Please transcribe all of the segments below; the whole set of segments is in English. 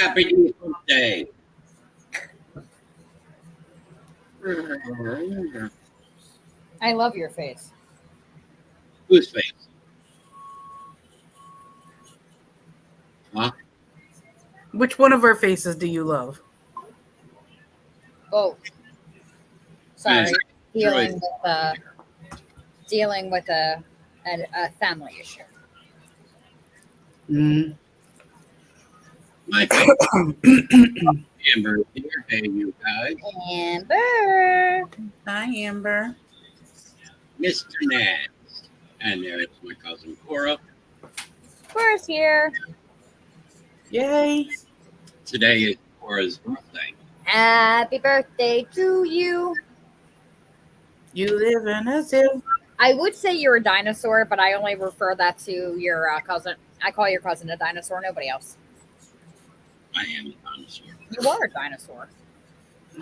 Happy birthday. I love your face. Whose face? Huh? Which one of our faces do you love? Oh, sorry. Troy's. Dealing with a family issue. My favorite. Amber here. Hey, you guys. Amber. Hi, Amber. Mr. Knast. And there's my cousin Cora. Cora's here. Yay. Today is Cora's birthday. Happy birthday to you. You live in a zoo. I would say you're a dinosaur, but I only refer that to your cousin. I call your cousin a dinosaur, nobody else. I am a dinosaur. You are a dinosaur.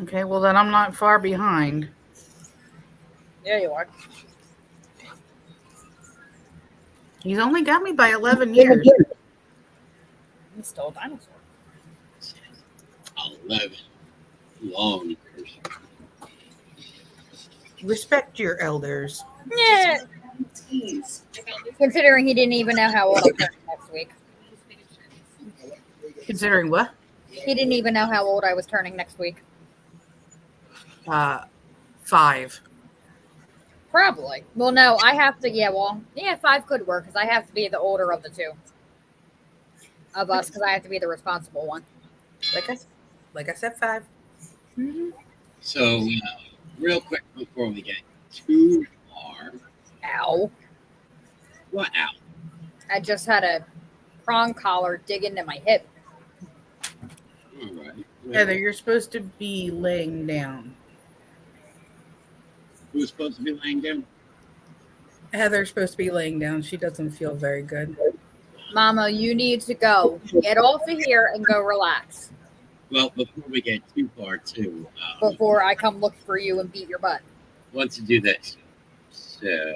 Okay, well then I'm not far behind. Yeah, you are. He's only got me by 11 years. He's still a dinosaur. 11 long years. Respect your elders. Yeah. Considering he didn't even know how old I'm turning next week. Considering what? He didn't even know how old I was turning next week. 5. Probably. Well, no, I have to. Yeah, 5 could work because I have to be the older of the two of us because I have to be the responsible one. Like I said, 5. Mm-hmm. So, real quick before we get too far. Ow. What ow? I just had a prong collar dig into my hip. All right. Heather, you're supposed to be laying down. Who's supposed to be laying down? Heather's supposed to be laying down. She doesn't feel very good. Mama, you need to go. Get off of here and go relax Well, before we get too far, too, before I come look for you and beat your butt. want to do this. So,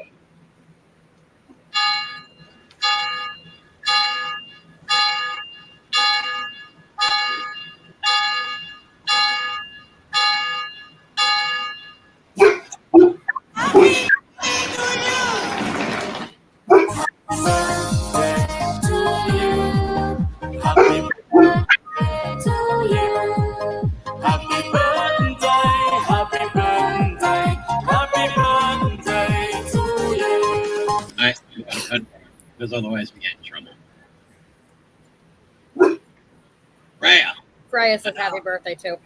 because otherwise we get in trouble. Rhea. Freya says happy birthday too.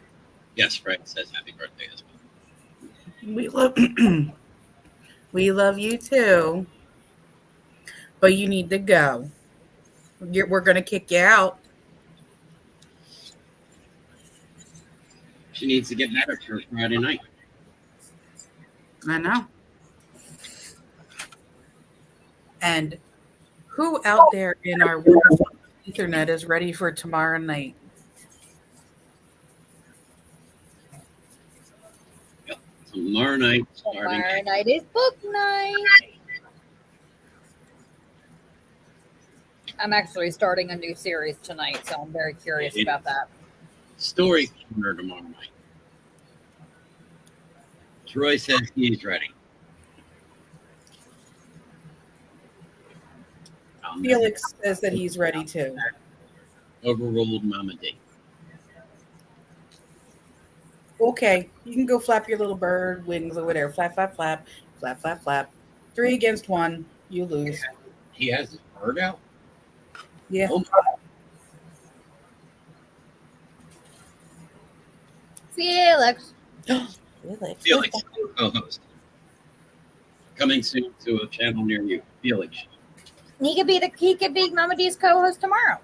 Yes, Fred says happy birthday as well. We love you too. But you need to go. We're going to kick you out. She needs to get better for Friday night. I know. And who out there in our wonderful internet is ready for tomorrow night? Yep. Tomorrow night Tomorrow night is book night. I'm actually starting a new series tonight, so I'm very curious about that. Story corner tomorrow night. Troy says he's ready. Felix says that he's ready too. Overruled Mama D. Okay, you can go flap your little bird wings or whatever. Flap, flap, flap, flap, flap, flap. 3 against 1, you lose. He has his bird out? Yeah. Oh, Felix. Felix, co-host. Coming soon to a channel near you. Felix. He could be Mama D's co-host tomorrow.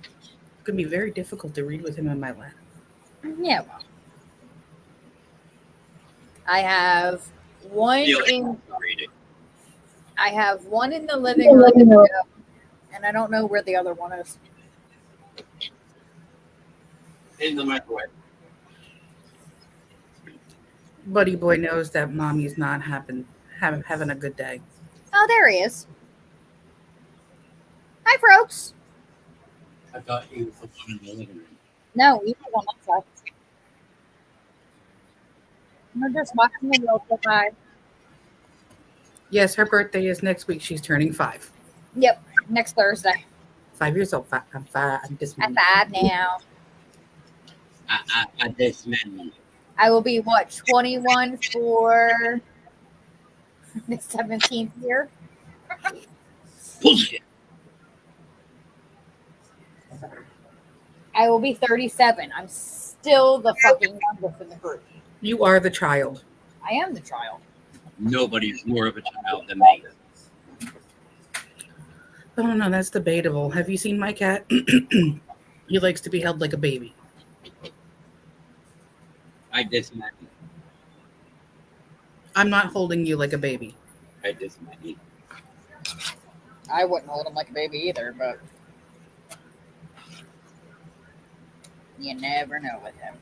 It's going to be very difficult to read with him in my lap. Yeah, well. I have one I have one in the living room, and I don't know where the other one is. In the microwave. Buddy boy knows that mommy's not having a good day. Oh, there he is. Hi, folks. I thought you were in the living room. No, we was on that side. We're just watching the world go by. Yes, her birthday is next week. She's turning 5. Yep, next Thursday. 5 years old. I'm 5. I'm just. I'm 5 now. I dismantled. I will be, what, 21 for the 17th year? Bullshit. I will be 37. I'm still the fucking youngest in the group. You are the child. I am the child. Nobody's more of a child than me. Oh no, that's debatable. Have you seen my cat? He likes to be held like a baby. I dismantled. I'm not holding you like a baby. I dismantled. I wouldn't hold him like a baby either, but you never know with him.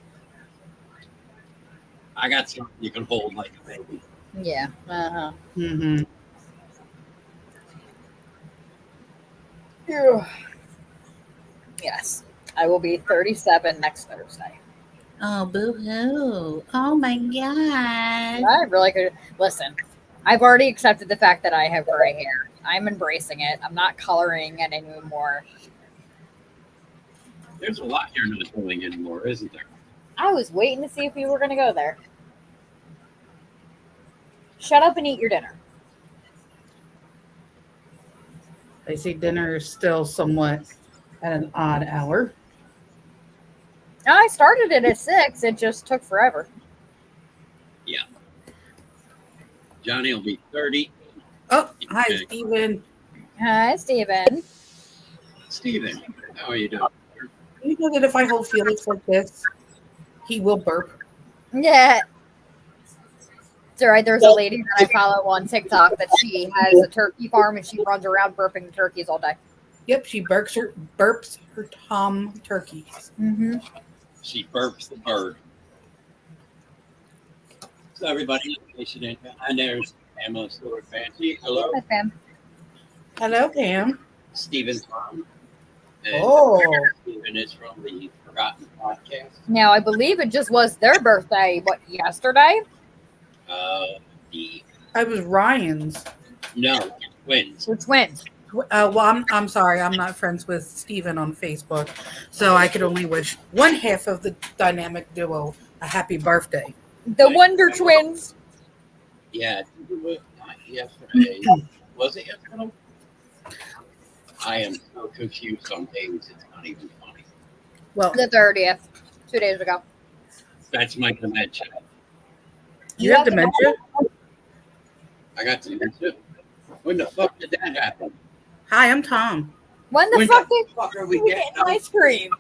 I got something you can hold like a baby. Yeah. Uh-huh. Mm-hmm. Phew. Yes. I will be 37 next Thursday. Oh, boo-hoo. Oh, my God. I really could. Listen, I've already accepted the fact that I have gray hair. I'm embracing it. I'm not coloring it anymore. There's a lot you're not doing anymore, isn't there? I was waiting to see if you were going to go there. Shut up and eat your dinner. I see dinner is still somewhat at an odd hour. I started it at 6. It just took forever. Yeah. Johnny will be 30. Oh, hi, Okay. Steven. Hi, Steven. Steven, how are you doing? You know that if I hold Felix like this, he will burp. Yeah. It's all right. There's a lady that I follow on TikTok that she has a turkey farm and she runs around burping the turkeys all day. Yep, she burps her tom turkeys. Mm-hmm. She burps the bird. So everybody, in case you didn't know, and there's Emma Stewart Fancy. Hello, Hi, Pam. Hello, Pam. Stephen Tom. And Oh. Stephen is from the Forgotten Podcast. Now, I believe it just was their birthday, what, yesterday? The I was Ryan's. no twins. We're twins. Well, I'm sorry, I'm not friends with Steven on Facebook, so I could only wish one half of the dynamic duo a happy birthday. The Wonder Twins. Yeah, not yesterday. Was it yesterday? I am so confused on days. It's not even funny. Well, The 30th, 2 days ago. That's my dementia. you have dementia? I got dementia. When the fuck did that happen? Hi, I'm Tom. When the When fuck the did fuck are we we getting get ice cream?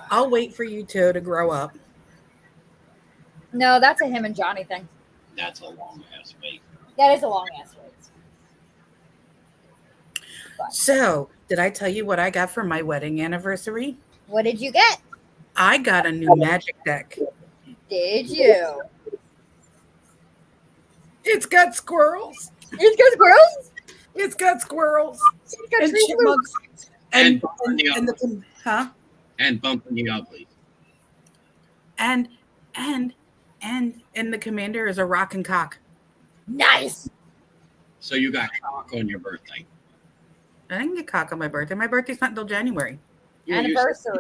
I'll wait for you two to grow up. No, that's a him and Johnny thing. That's a long ass wait. That is a long ass wait. So, did I tell you what I got for my wedding anniversary? What did you get? I got a new magic deck. Did you? It's got squirrels. It's got squirrels? It's got squirrels. It's got And tree chipmunks. And Huh? And bumping the ugly. And the commander is a rockin' cock. Nice. So you got cock on your birthday. I didn't get cock on my birthday. My birthday's not until January. Anniversary.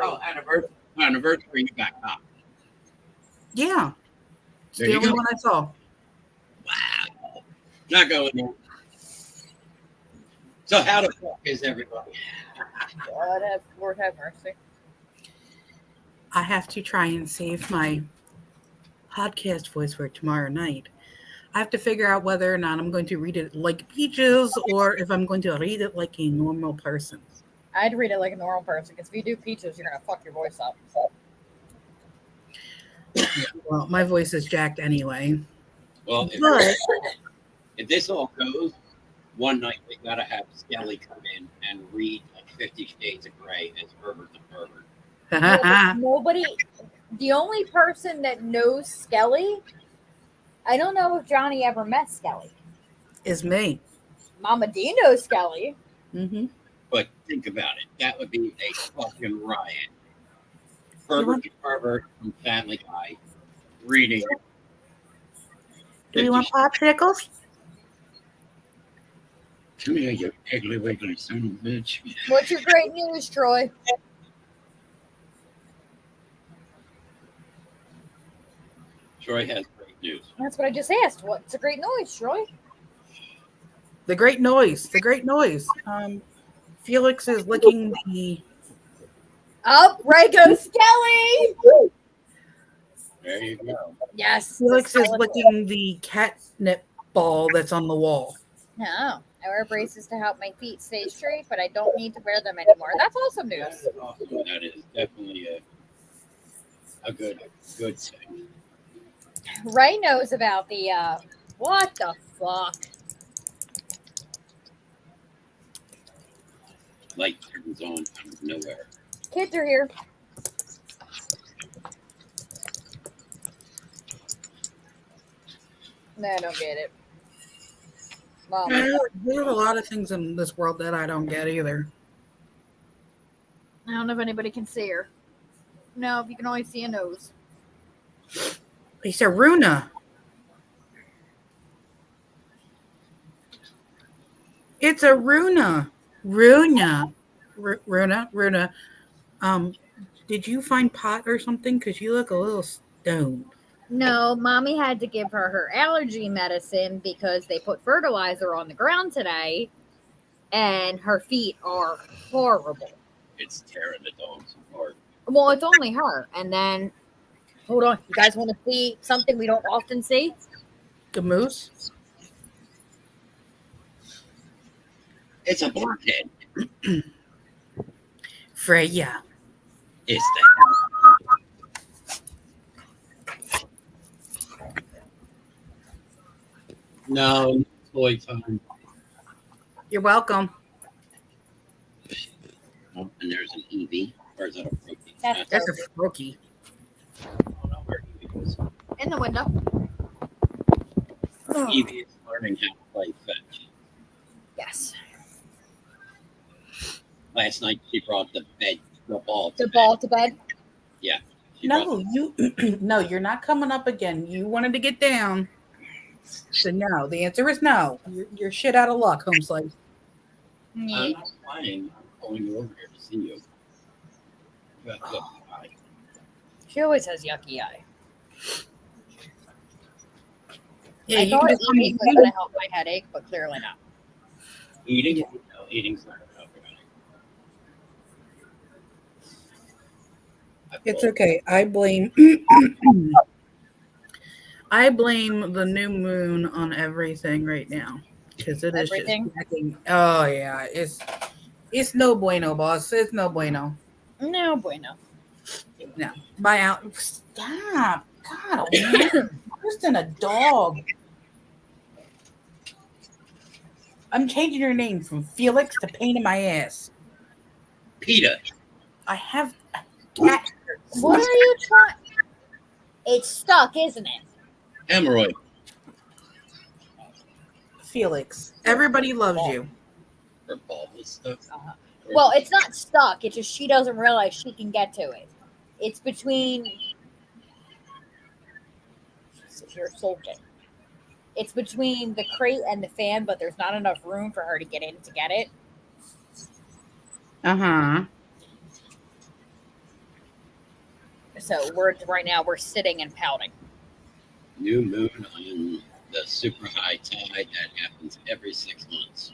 Anniversary, you got cock. Yeah. It's There the you only go. one I saw. Wow. Not going there. So how the fuck is everybody? Lord have mercy. I have to try and save my podcast voice for tomorrow night. I have to figure out whether or not I'm going to read it like Peaches or if I'm going to read it like a normal person. I'd read it like a normal person because if you do Peaches, you're going to fuck your voice up. Well, my voice is jacked anyway. Well, But if this all goes, one night we gotta have Skelly come in and read like 50 Shades of Grey as Herbert the Pervert. Nobody, the only person that knows Skelly, I don't know if Johnny ever met Skelly. is me. Mama Dino Skelly. Mm-hmm. But think about it. That would be a fucking riot. Herbert the Pervert from Family Guy reading. Do you want popsicles? Come here, you ugly wiggly son of a bitch. What's your great news, Troy? Troy has great news. That's what I just asked. What's a great noise, Troy? The great noise. The great noise. Felix is licking the. Up, Ray goes Skelly. There you go. Yes. Felix is licking the catnip ball that's on the wall. No, I wear braces to help my feet stay straight, but I don't need to wear them anymore. That's awesome news. That is definitely a good thing. Ray knows about the what the fuck? Light turns on out of nowhere. Kids are here. No, I don't get it. Well, There's a lot of things in this world that I don't get either. I don't know if anybody can see her. No, if you can only see a nose. It's a Runa. It's a Runa. Runa. Did you find pot or something? Because you look a little stoned. No, Mommy had to give her allergy medicine because they put fertilizer on the ground today, and her feet are horrible. It's tearing the dogs apart. Well, it's only her. And then, hold on. You guys want to see something we don't often see? The moose? It's a blockhead. Freya. It's the No, toy time. You're welcome. Oh, and there's an Evie. Or is that a Froakie? That's a Froakie. I don't know where Evie is. In the window. Evie is learning how to play fetch. Yes. Last night she brought the ball to bed. Yeah. No, no, you're not coming up again. You wanted to get down. So no, the answer is no. You're shit out of luck, home slice. I'm not lying. I'm calling you over here to see you. But, look, She always has yucky eye. Yeah, I you thought can just eating was going to help my headache, but clearly not. eating? No, eating's not going to help your headache. It's okay. I blame I blame the new moon on everything right now because it is Everything? just acting. Oh yeah, it's no bueno, boss. It's no bueno. No bueno. No, buy out. Stop. God, worse than a dog. I'm changing your name from Felix to pain in my ass. PETA. I have a cat. What are you trying? It's stuck, isn't it? Hemorrhoid. Felix, everybody loves you. Her ball is stuck. Well, it's not stuck. It's just she doesn't realize she can get to it. It's between. You're sulking. It's between the crate and the fan, but there's not enough room for her to get in to get it. Uh-huh. So right now we're sitting and pouting. New moon on the super high tide that happens every 6 months.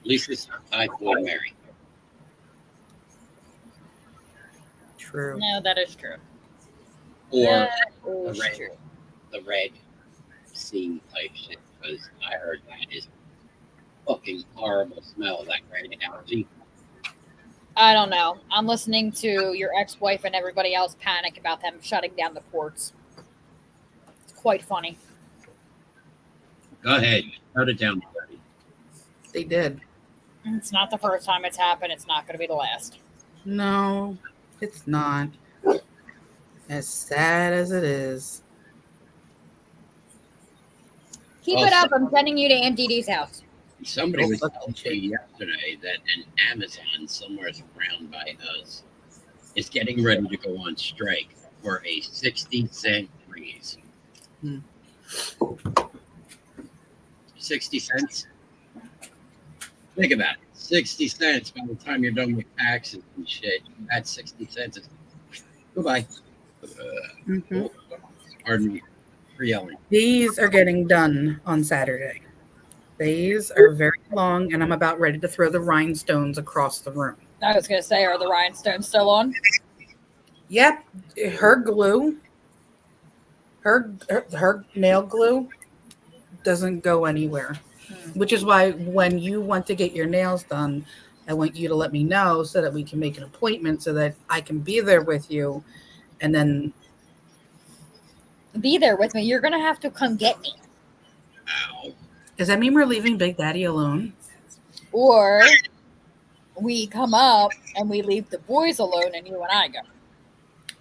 At least it's not Typhoid Mary. True. No, that is true. Or That the is red, true. the red sea type shit. Because I heard that is fucking horrible smell, that red algae. I don't know. I'm listening to your ex-wife and everybody else panic about them shutting down the ports. It's quite funny. Go ahead. Shut it down already. They did. It's not the first time it's happened. It's not going to be the last. No, it's not. As sad as it is. Keep it up. I'm sending you to Aunt Dee Dee's house. Somebody was telling me yesterday that an Amazon somewhere around by us is getting ready to go on strike for a 60-cent raise. 60 cents? Think about it. 60 cents by the time you're done with taxes and shit. That's 60 cents. Goodbye. Pardon me for yelling. These are getting done on Saturday. These are very long, and I'm about ready to throw the rhinestones across the room. I was going to say, are the rhinestones still on? Yep. Her glue, her nail glue doesn't go anywhere, which is why when you want to get your nails done, I want you to let me know so that we can make an appointment so that I can be there with you and then be there with me. You're going to have to come get me. Ow. Does that mean we're leaving Big Daddy alone? Or we come up and we leave the boys alone and you and I go.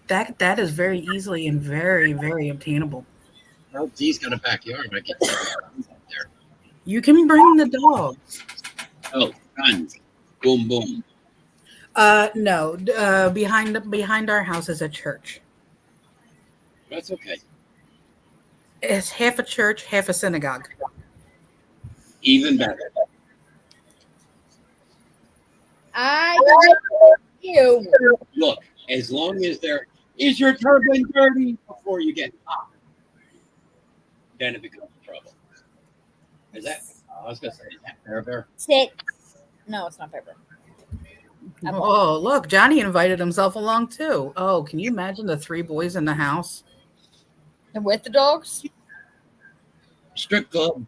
That is very easily and very, very obtainable. Well, Dee's got a backyard. I can there. You can bring the dogs. Oh, guns. Boom, boom. No. Behind our house is a church. That's okay. It's half a church, half a synagogue. Even better. I you. Look, as long as there is your turban dirty before you get popped, then it becomes trouble. Is that? I was gonna say, is that Bear? Sit. No, it's not Pepper. Oh, look, Johnny invited himself along too. Oh, can you imagine the 3 boys in the house? And with the dogs? Strip club.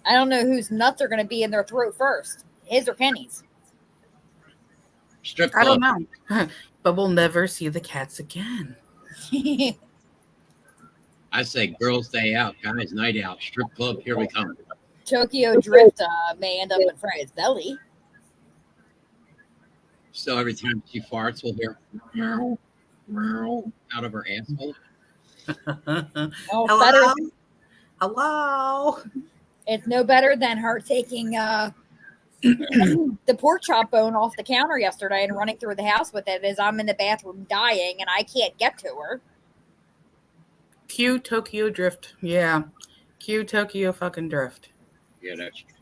I don't know whose nuts are going to be in their throat first. His or Kenny's? Strip club. I don't know. But we'll never see the cats again. I say girls day out, guys night out, strip club, here we come. Tokyo Drift may end up in Friday's belly. So every time she farts, we'll hear meow, meow out of her asshole. Oh, Hello? better. Hello? It's no better than her taking the pork chop bone off the counter yesterday and running through the house with it as I'm in the bathroom dying and I can't get to her. Cue Tokyo Drift. Yeah. Cue Tokyo fucking Drift. Yeah, that's true.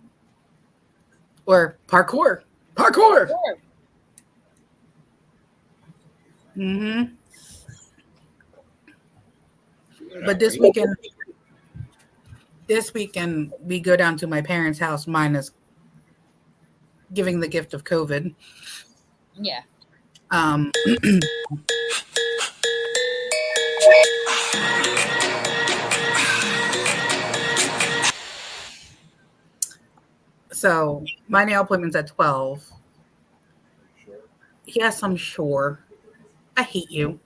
Or parkour. Parkour! Sure. Mm-hmm. But this weekend, we go down to my parents' house, minus giving the gift of COVID. Yeah. So my nail appointment's at 12. Sure. Yes, I'm sure. I hate you.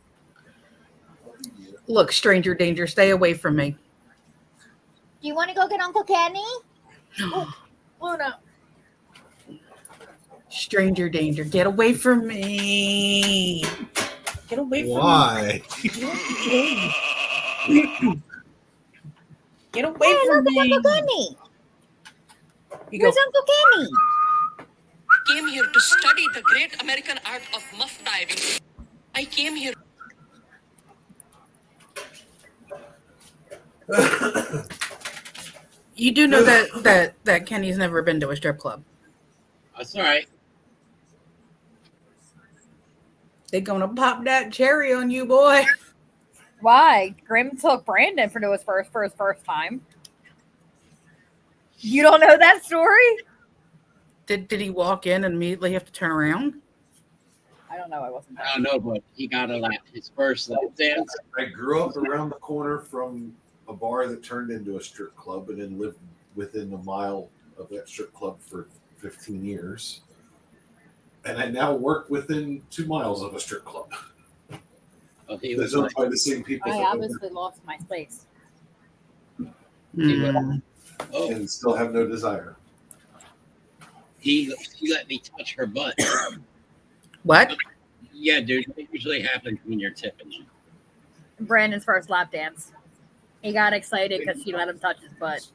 Look, stranger danger, stay away from me. Do you want to go get Uncle Kenny? Oh, no. Stranger danger, get away from me. Get away from Why? me. Get away from me. Uncle Kenny. You Where's go, Uncle Kenny? Came here to study the great American art of muff diving. I came here. you do know that Kenny's never been to a strip club. That's all right. They're gonna pop that cherry on you, boy. Why? Grim took Brandon for his first time. You don't know that story? Did he walk in and immediately have to turn around? I don't know. I wasn't there. I don't know, but he got his first lap dance. I grew up around the corner from a bar that turned into a strip club and then lived within a mile of that strip club for 15 years. And I now work within 2 miles of a strip club. Oh, he There's was owned like, by the same people I that obviously lost my place. Mm. oh, and still have no desire. she let me touch her butt. What? Yeah, dude, it usually happens when you're tipping them. Brandon's first lap dance. He got excited because she let him touch his butt.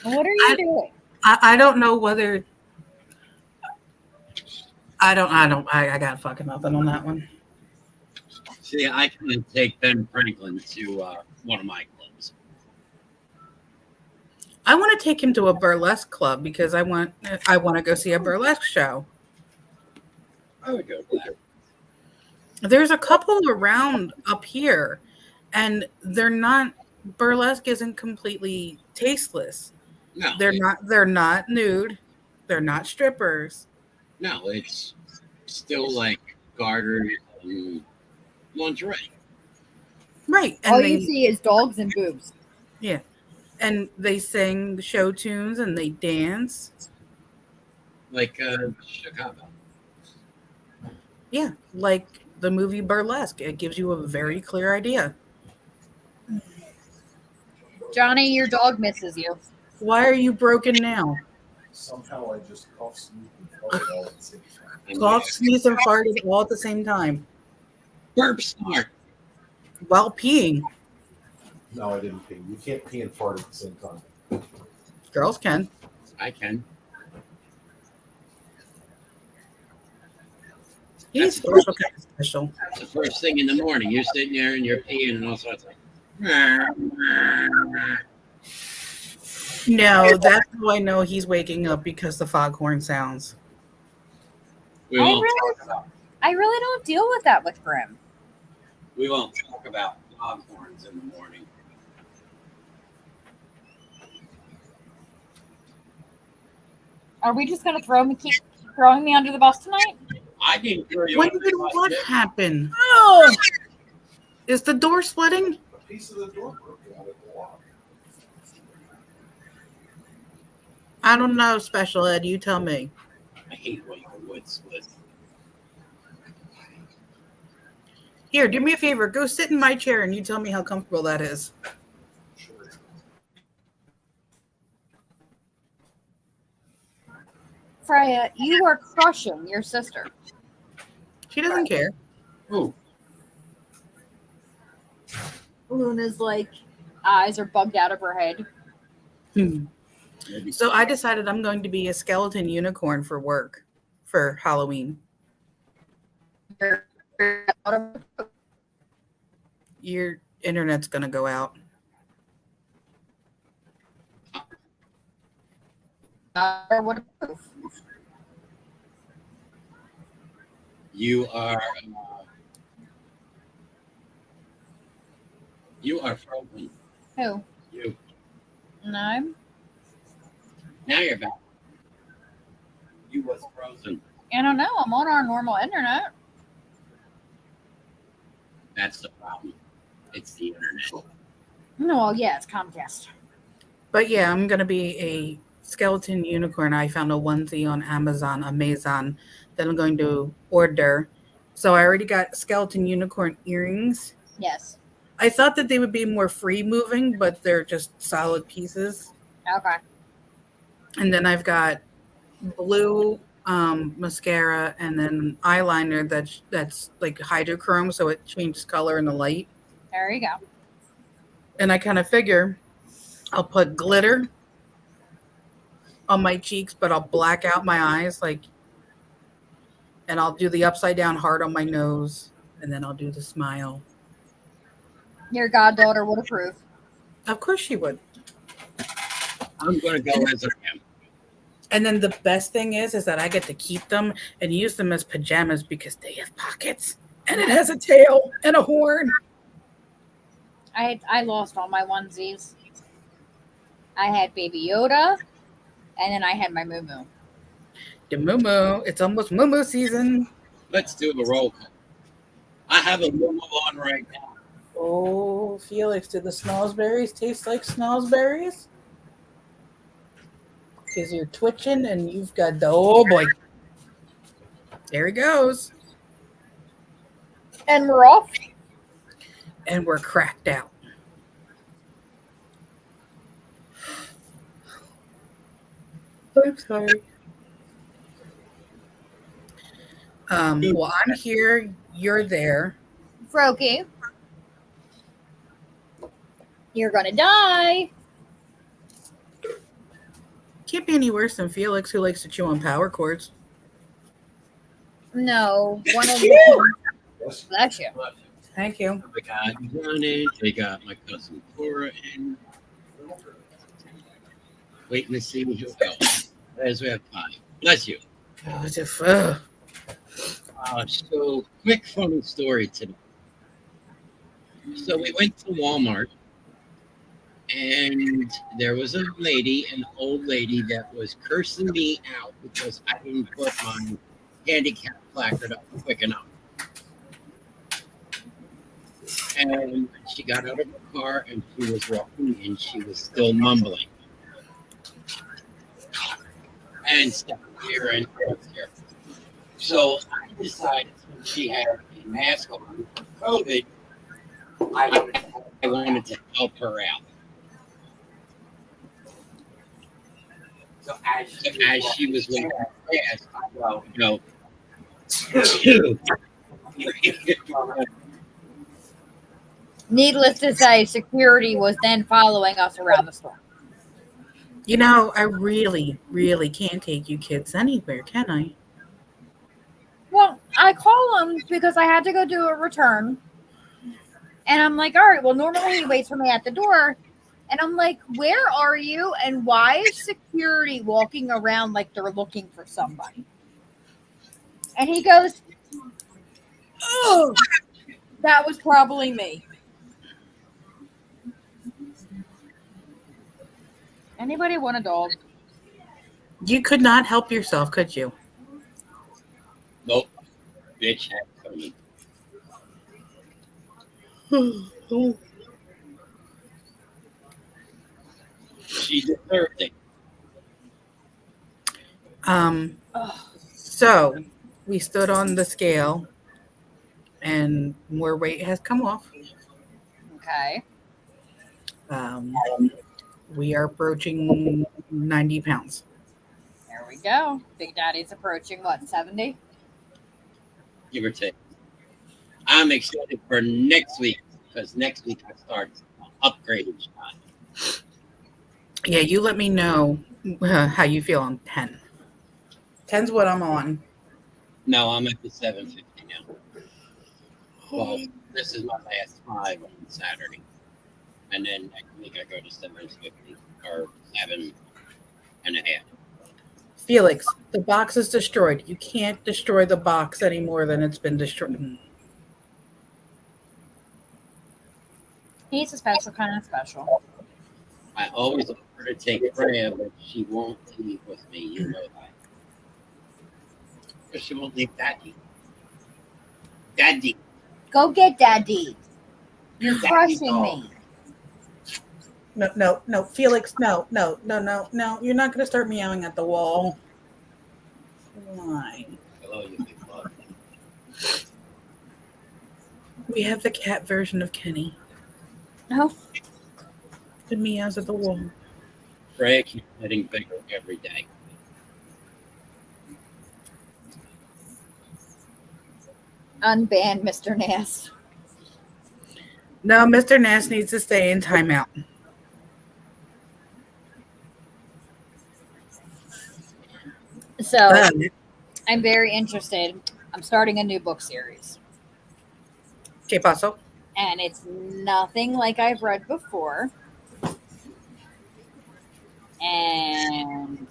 What are you doing? I don't know whether I got fucking nothing on that one. See, I can take Ben Franklin to one of my clubs. I want to take him to a burlesque club because I want to go see a burlesque show. I would go to that. There's a couple around up here, and burlesque isn't completely tasteless. No, They're not nude. They're not strippers. no, it's still like garters and lingerie. Right. And All you see is dogs and boobs. yeah. And they sing show tunes and they dance. Like Chicago. Yeah, like the movie Burlesque. It gives you a very clear idea. Johnny, your dog misses you. Why are you broken now? Somehow I just cough, sneeze, and fart all at the same time. Cough, sneeze, and farted all at the same time Burp snort. while peeing. No, I didn't pee. You can't pee and fart at the same time. Girls can. I can. He's special, kind of special. The first thing in the morning, you're sitting there and you're peeing and all sorts of. No, that's how I know he's waking up because the foghorn sounds. We won't really- talk about. I really don't deal with that with Grim. We won't talk about foghorns in the morning. Are we just going to keep throwing me under the bus tonight? I didn't throw you When under did the bus, what did I? happen? Oh! Is the door splitting? A piece of the door broke out at the lock. I don't know, Special Ed. You tell me. I hate when your wood split. Here, do me a favor. Go sit in my chair and you tell me how comfortable that is. Sure. Freya, you are crushing your sister. She doesn't care. Oh, Luna's like, eyes are bugged out of her head. maybe. So I decided I'm going to be a skeleton unicorn for work for Halloween. Your internet's going to go out. What You are. You are frozen. Who? You. No. Now you're back. You was frozen. I don't know. I'm on our normal internet. That's the problem. It's the internet. No, well, yeah, it's Comcast. But yeah, I'm going to be a skeleton unicorn. I found a onesie on Amazon that I'm going to order. So I already got skeleton unicorn earrings. Yes. I thought that they would be more free moving, but they're just solid pieces. Okay. And then I've got blue mascara and then eyeliner that's like hydrochrome, so it changes color in the light. There you go. And I kind of figure I'll put glitter on my cheeks, but I'll black out my eyes, and I'll do the upside down heart on my nose, and then I'll do the smile. Your goddaughter would approve. Of course she would. I'm going to go as I am. And then the best thing is that I get to keep them and use them as pajamas because they have pockets and it has a tail and a horn. I lost all my onesies. I had Baby Yoda, and then I had my Moo Moo. The moo. It's almost moo season. Let's do a roll call. I have a move on right now. Oh, Felix, do the snozberries taste like snozberries? Because you're twitching and you've got the, oh boy. There he goes. And we're off. And we're cracked out. I'm sorry. Well, I'm here. You're there. Froky, you're gonna die. Can't be any worse than Felix, who likes to chew on power cords. No, one of the Yes. bless you. Thank you. We got John in. We got my cousin Cora in. Waiting to see who else. As we have 5. Bless you. Oh, it's just, So, quick funny story today. So we went to Walmart, and there was a lady, an old lady, that was cursing me out because I didn't put my handicap placard up quick enough. And she got out of her car and she was walking and she was still mumbling. And stuff here and here. So I decided, since she had a mask on for COVID, I wanted to help her out. So as she was walking past, I go, 2. Needless to say, security was then following us around the store. you know, I really, really can't take you kids anywhere, can I? Well, I call him because I had to go do a return. And I'm like, all right, well, normally he waits for me at the door. And I'm like, where are you? And why is security walking around like they're looking for somebody? And he goes, oh, that was probably me. Anybody want a dog? You could not help yourself, could you? Nope. Bitch had coming. She deserved it. So we stood on the scale and more weight has come off. Okay. We are approaching 90 pounds. There we go. Big Daddy's approaching what, 70? Give or take. I'm excited for next week because next week I start upgrading time. Yeah, you let me know how you feel on 10. 10's what I'm on. No, I'm at the 750 now. Well, this is my last 5 on Saturday. And then next week I go to 750 or 7.5. Felix, the box is destroyed. You can't destroy the box any more than it's been destroyed. He's a special kind of special. I always offer to take Freya, but she won't leave with me. You know that. But she won't leave Daddy. Daddy. Go get Daddy. You're Daddy crushing dog. me. No, Felix, no. You're not going to start meowing at the wall. Why? Hello, you big bug. We have the cat version of Kenny. No. The meows at the wall. Freya keeps getting bigger every day. Unban Mr. Knast. No, Mr. Knast needs to stay in timeout. So I'm very interested. I'm starting a new book series. ¿Qué pasó? And it's nothing like I've read before. And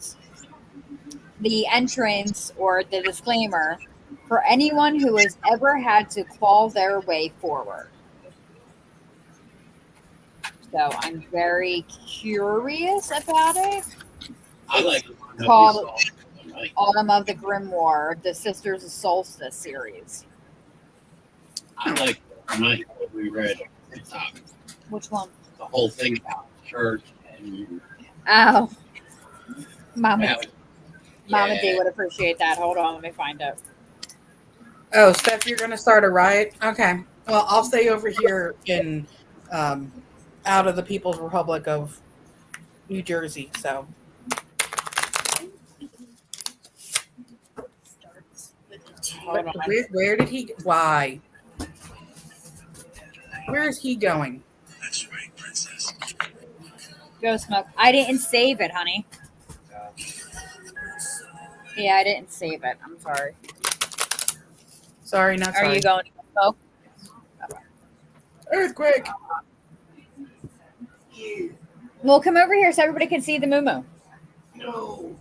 the entrance or the disclaimer for anyone who has ever had to claw their way forward. So I'm very curious about it. I like Called Autumn of the Grimoire, the Sisters of Solstice series. I like the night that we read at the top. Which one? The whole thing about church and Oh. Mama yeah. D would appreciate that. Hold on, let me find it. Oh, Steph, you're going to start a riot? Okay. Well, I'll stay over here in out of the People's Republic of New Jersey, so. Starts with a T. Hold on. Where did he? Why? Where is he going? Go smoke. I didn't save it, honey. Yeah, I didn't save it. I'm sorry. Sorry, not sorry. Are you going to smoke? Earthquake. Well, come over here so everybody can see the moo. No.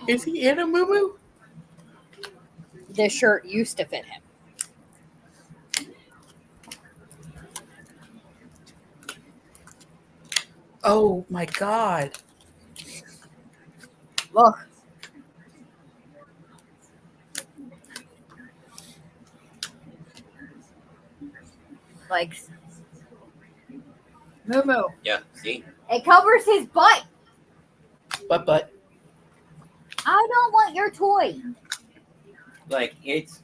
Is he in a moo? This shirt used to fit him. Oh my God. Look. Like moo. Yeah, see? It covers his butt. But. I don't want your toy. Like, it's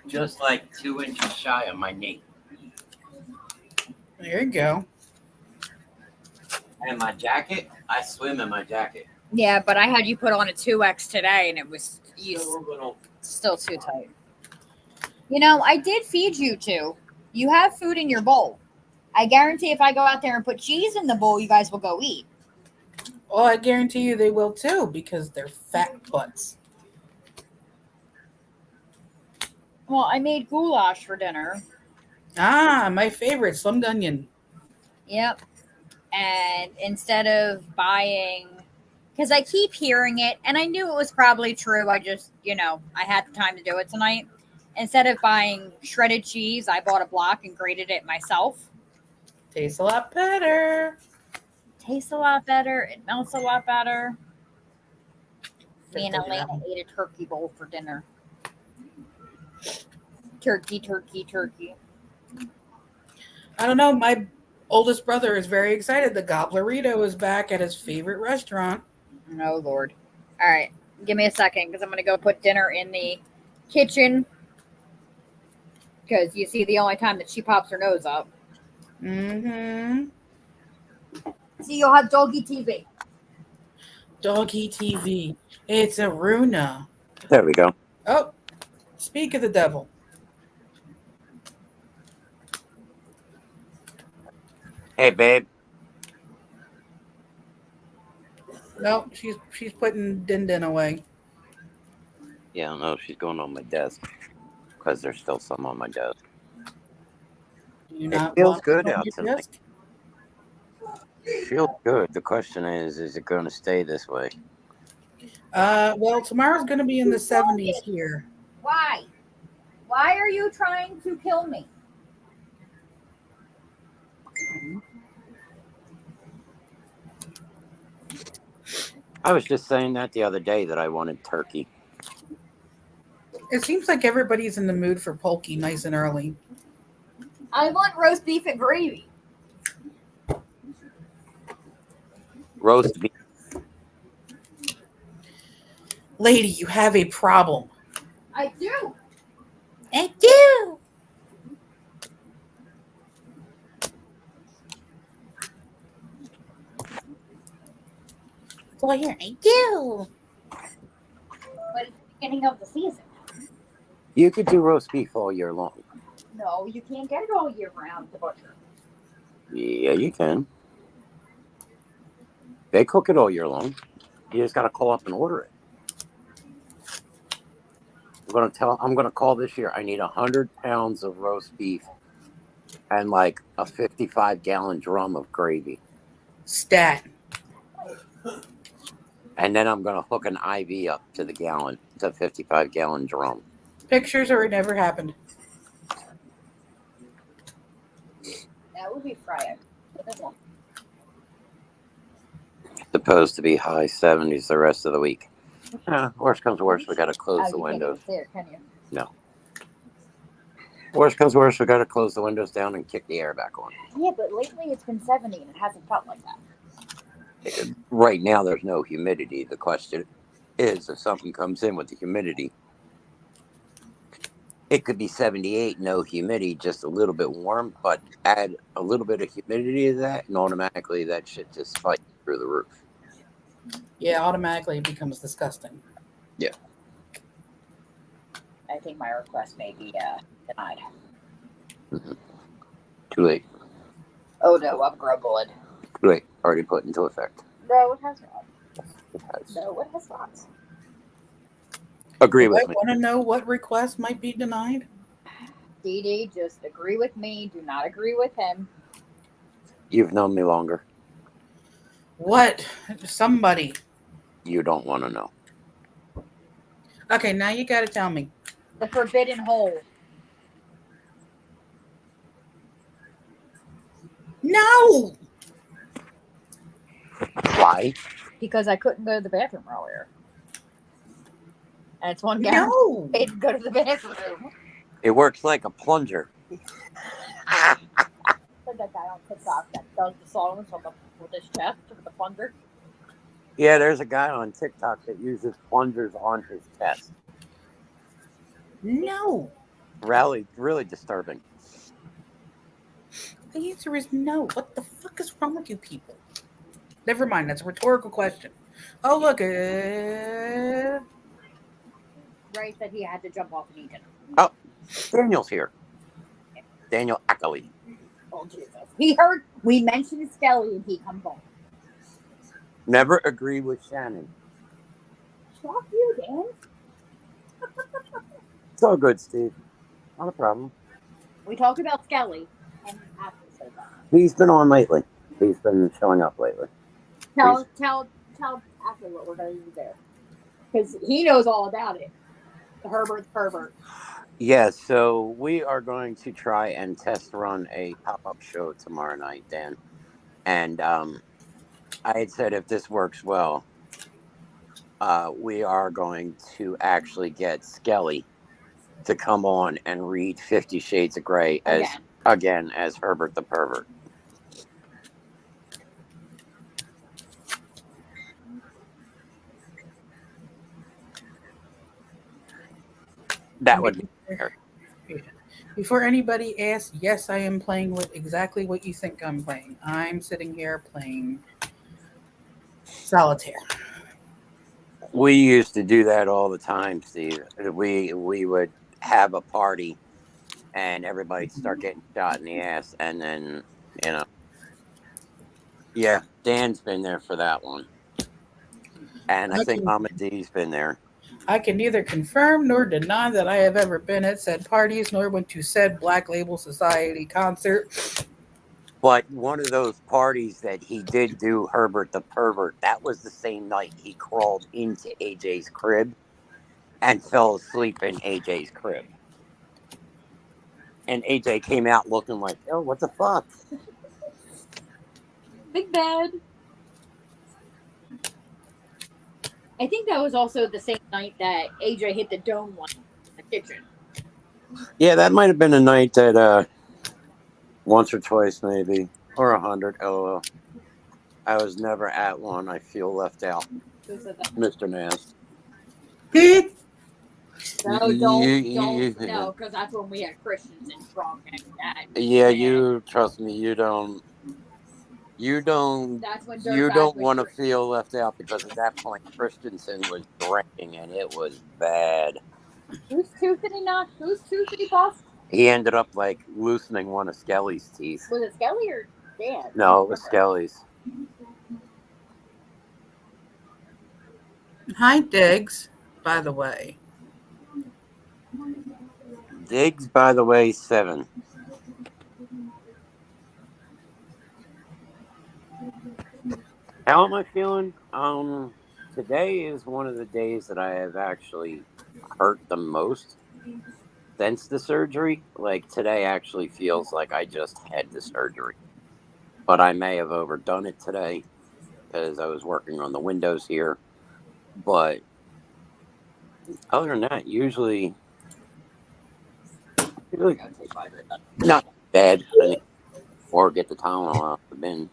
just like 2 inches shy of my knee. There you go. And my jacket, I swim in my jacket. Yeah, but I had you put on a 2X today, and it was So still too tight. You know, I did feed you two. You have food in your bowl. I guarantee if I go out there and put cheese in the bowl, you guys will go eat. Well, I guarantee you they will too because they're fat butts. Well, I made goulash for dinner. Ah, my favorite, slum onion. Yep. And instead of buying, because I keep hearing it, and I knew it was probably true. I just, I had the time to do it tonight. Instead of buying shredded cheese, I bought a block and grated it myself. Tastes a lot better. Tastes a lot better. It melts a lot better. Me and Elena ate a turkey bowl for dinner. Turkey. I don't know. My oldest brother is very excited. The Gobblerito is back at his favorite restaurant. Oh, Lord. All right. Give me a second because I'm going to go put dinner in the kitchen. Because you see the only time that she pops her nose up. Mm-hmm. See, you'll have doggy TV. Doggy TV. It's a Runa. there we go. Oh, speak of the devil. Hey, babe. No, she's putting Din away. Yeah, no, she's going on my desk because there's still some on my desk. It feels good out tonight. Feels good. The question is it going to stay this way? Well, tomorrow's going to be in the 70s here. Why? Why are you trying to kill me? I was just saying that the other day that I wanted turkey. It seems like everybody's in the mood for pulky nice and early. I want roast beef and gravy. Roast beef. Lady, you have a problem. I do. I do. Go here. I do. But it's the beginning of the season. You could do roast beef all year long. No, you can't get it all year round at the butcher. Yeah, you can. They cook it all year long. You just got to call up and order it. I'm going to call this year. I need 100 pounds of roast beef and like a 55-gallon drum of gravy. Stat. And then I'm going to hook an IV up to the 55-gallon drum. Pictures or it never happened. That would be Friday. Supposed to be high 70s the rest of the week. Worst comes to worst, we got to close the windows. There, can you? No. Worst comes to worst, we got to close the windows down and kick the air back on. Yeah, but lately it's been 70 and it hasn't felt like that. Right now, there's no humidity. The question is, if something comes in with the humidity, it could be 78, no humidity, just a little bit warm, but add a little bit of humidity to that, and automatically that shit just spikes through the roof. Yeah, automatically it becomes disgusting. Yeah. I think my request may be denied. Too late. Oh no, I'm grumbling. Too late. Already put into effect. No, it has not. It has. No, it has not. Agree Do I with me. want to know what request might be denied? DD, just agree with me. Do not agree with him. You've known me longer. What? Somebody. You don't want to know. Okay, now you got to tell me. The forbidden hole. No! Why? Because I couldn't go to the bathroom earlier. And it's one guy No! paid to go to the bathroom. It works like a plunger. Like that guy on TikTok that does the songs with his chest with the plunger. Yeah, there's a guy on TikTok that uses plungers on his chest. No! Really disturbing. The answer is no. What the fuck is wrong with you people? Never mind, that's a rhetorical question. Oh, look. Right, that he had to jump off and eat it. Oh, Daniel's here. Daniel Ackley. Oh, Jesus. He heard we mentioned Skelly and he comes on. Never agree with Shannon. Fuck you, Dan. It's all good, Steve. Not a problem. We talked about Skelly and after said that. He's been on lately. He's been showing up lately. Tell After what we're going to do there. Because he knows all about it. The Herbert's pervert. Yeah, so we are going to try and test run a pop-up show tomorrow night, Dan. And I had said if this works well, we are going to actually get Skelly to come on and read 50 Shades of Grey as Herbert the Pervert. That would be fair. Before anybody asks, yes, I am playing with exactly what you think I'm playing. I'm sitting here playing solitaire. We used to do that all the time, Steve. We would have a party and everybody'd start getting shot in the ass, and then, yeah, Dan's been there for that one. And I think Mama D's been there. I can neither confirm nor deny that I have ever been at said parties, nor went to said Black Label Society concert. But one of those parties that he did do, Herbert the Pervert, that was the same night he crawled into AJ's crib and fell asleep in AJ's crib. And AJ came out looking like, oh, what the fuck? Big bed. I think that was also the same night that AJ hit the dome one in the kitchen. Yeah, that might have been a night that once or twice maybe, or 100, LOL. I was never at one. I feel left out. Who said that? Mr. Knast. No, don't. No, because that's when we had Christians in strong and that. Yeah, you trust me. You don't. That's when You don't want to feel left out, because at that point Christensen was drinking and it was bad. Whose tooth did he knock? Whose tooth did he bust? He ended up like loosening one of Skelly's teeth. Was it Skelly or Dan? No, it was Skelly's. Hi, Diggs, by the way. Diggs, by the way, 7. How am I feeling? Today is one of the days that I have actually hurt the most since the surgery. Like, today actually feels like I just had the surgery. But I may have overdone it today because I was working on the windows here. But other than that, usually not bad. Or get the Tylenol out the bin.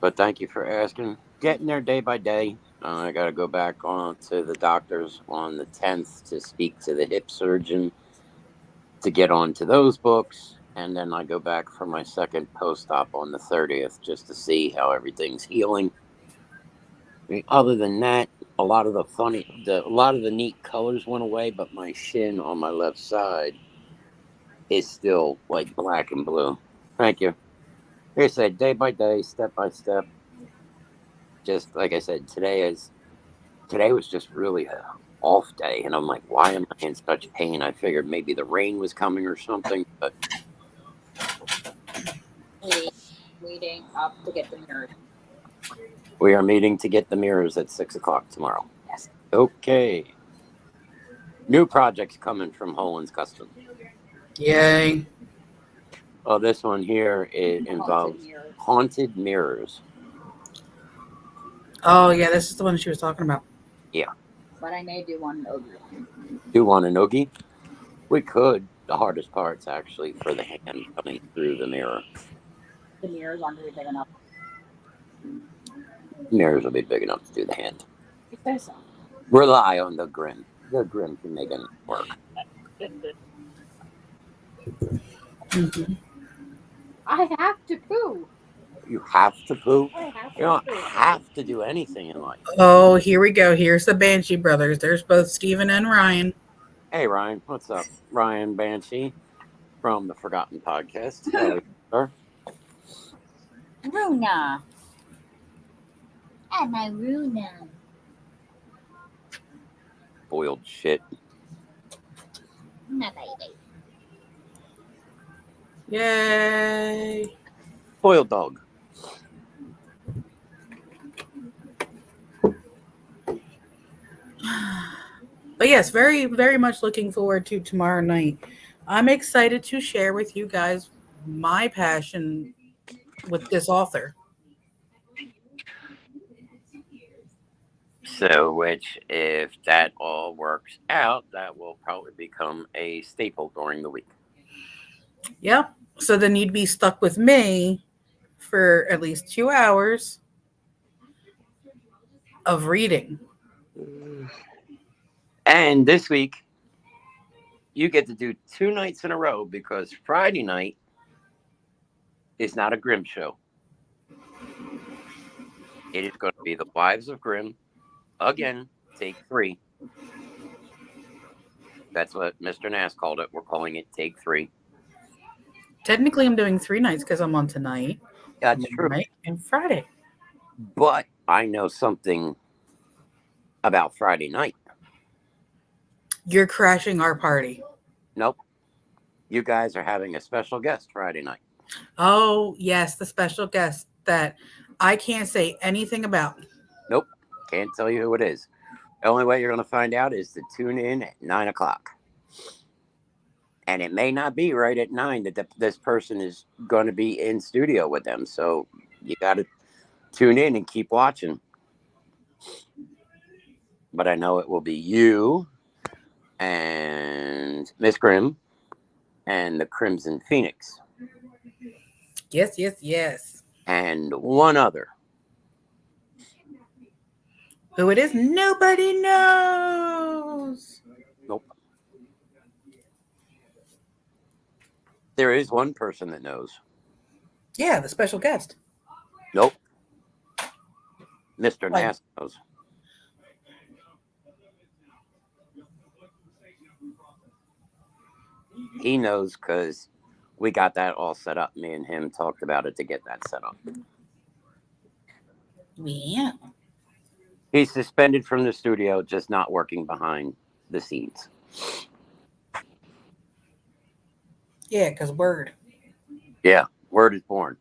But thank you for asking. Getting there day by day. I got to go back on to the doctors on the 10th to speak to the hip surgeon to get onto those books. And then I go back for my second post-op on the 30th just to see how everything healing. I mean, other than that, a lot of a lot of the neat colors went away, but my shin on my left side is still like black and blue. Thank you. Like I said, day by day, step by step. Just like I said, today was just really a off day, and I'm like, why am I in such pain? I figured maybe the rain was coming or something, but Meeting up to get the mirrors. we are meeting to get the mirrors at 6 o'clock tomorrow. Yes. Okay. New projects coming from Holland's Custom. Yay. Oh, this one here it involves haunted mirrors. Oh, yeah, this is the one she was talking about. Yeah. But I may do one over. Do want an Oogie? We could. The hardest part's actually for the hand coming through the mirror. The mirrors aren't really big enough. Mirrors will be big enough to do the hand. You say so. Rely on the grim. The grim can make it work. Mhm. I have to poo. You have to poo. I have to You don't poo. have to do anything in life. Oh, here we go. Here's the Banshee brothers. There's both Steven and Ryan. Hey, Ryan. What's up? Ryan Banshee from the Forgotten Podcast. How are you, sir? Runa. And my Runa. Boiled shit. My baby. Yay. Boiled dog. But yes, very, very much looking forward to tomorrow night. I'm excited to share with you guys my passion with this author. So, which, if that all works out, that will probably become a staple during the week. Yep. So then you'd be stuck with me for at least 2 hours of reading. And this week, you get to do 2 nights in a row because Friday night is not a Grimm show. It is going to be the Wives of Grimm. Again, take 3. That's what Mr. Knast called it. We're calling it take 3. Technically, I'm doing 3 nights because I'm on tonight, That's true. night, and Friday. But I know something about Friday night. You're crashing our party. Nope. You guys are having a special guest Friday night. Oh, yes, the special guest that I can't say anything about. Nope. Can't tell you who it is. The only way you're going to find out is to tune in at 9 o'clock. And it may not be right at 9 that this person is going to be in studio with them. So you got to tune in and keep watching. But I know it will be you and Miss Grimm and the Crimson Phoenix. Yes, yes, yes. And one other. Who it is, nobody knows. Nope. There is one person that knows. Yeah, the special guest. Nope. Mr. Why? Knast knows. He knows because we got that all set up. Me and him talked about it to get that set up. Yeah. He's suspended from the studio, just not working behind the scenes. Yeah, because word. Yeah, word is born.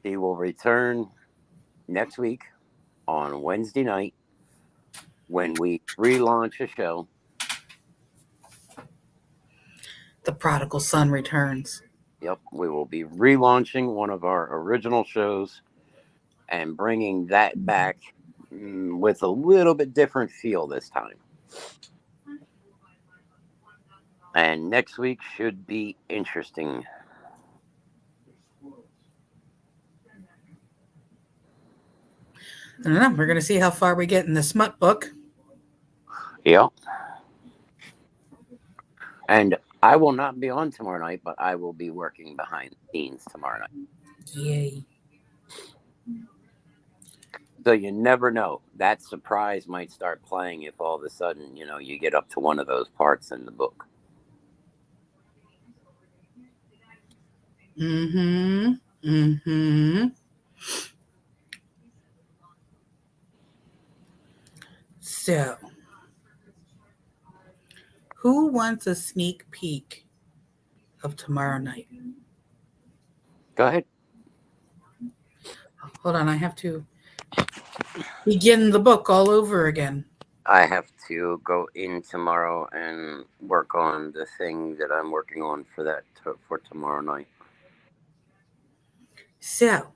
He will return next week on Wednesday night when we relaunch a show. The prodigal son returns. Yep, we will be relaunching one of our original shows and bringing that back with a little bit different feel this time. And next week should be interesting. I don't know. We're going to see how far we get in the smut book. Yep. And I will not be on tomorrow night, but I will be working behind the scenes tomorrow night. Yay. So you never know. That surprise might start playing if all of a sudden, you get up to one of those parts in the book. Mm-hmm. Mm-hmm. So, who wants a sneak peek of tomorrow night? Go ahead. Hold on, I have to begin the book all over again. I have to go in tomorrow and work on the thing that I'm working on for tomorrow night. So,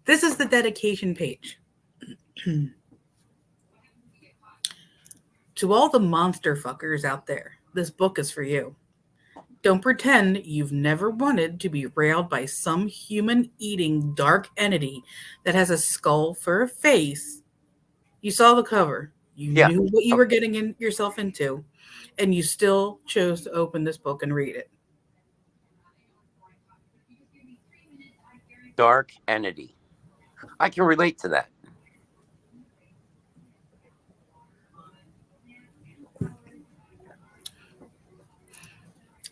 this is the dedication page. To all the monster fuckers out there, this book is for you. Don't pretend you've never wanted to be railed by some human-eating dark entity that has a skull for a face. You saw the cover. You Yeah. knew what you were getting yourself into, and you still chose to open this book and read it. Dark entity. I can relate to that.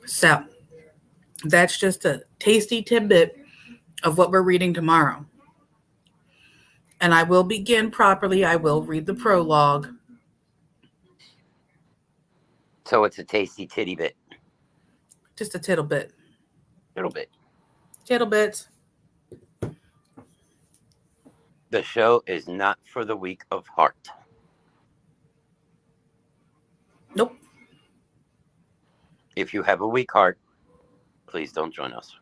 So, that's just a tasty tidbit of what we're reading tomorrow. And I will begin properly. I will read the prologue. So it's a tasty titty bit. Just a tittle bit. Little bit. Tittle bits. The show is not for the weak of heart. Nope. If you have a weak heart, please don't join us.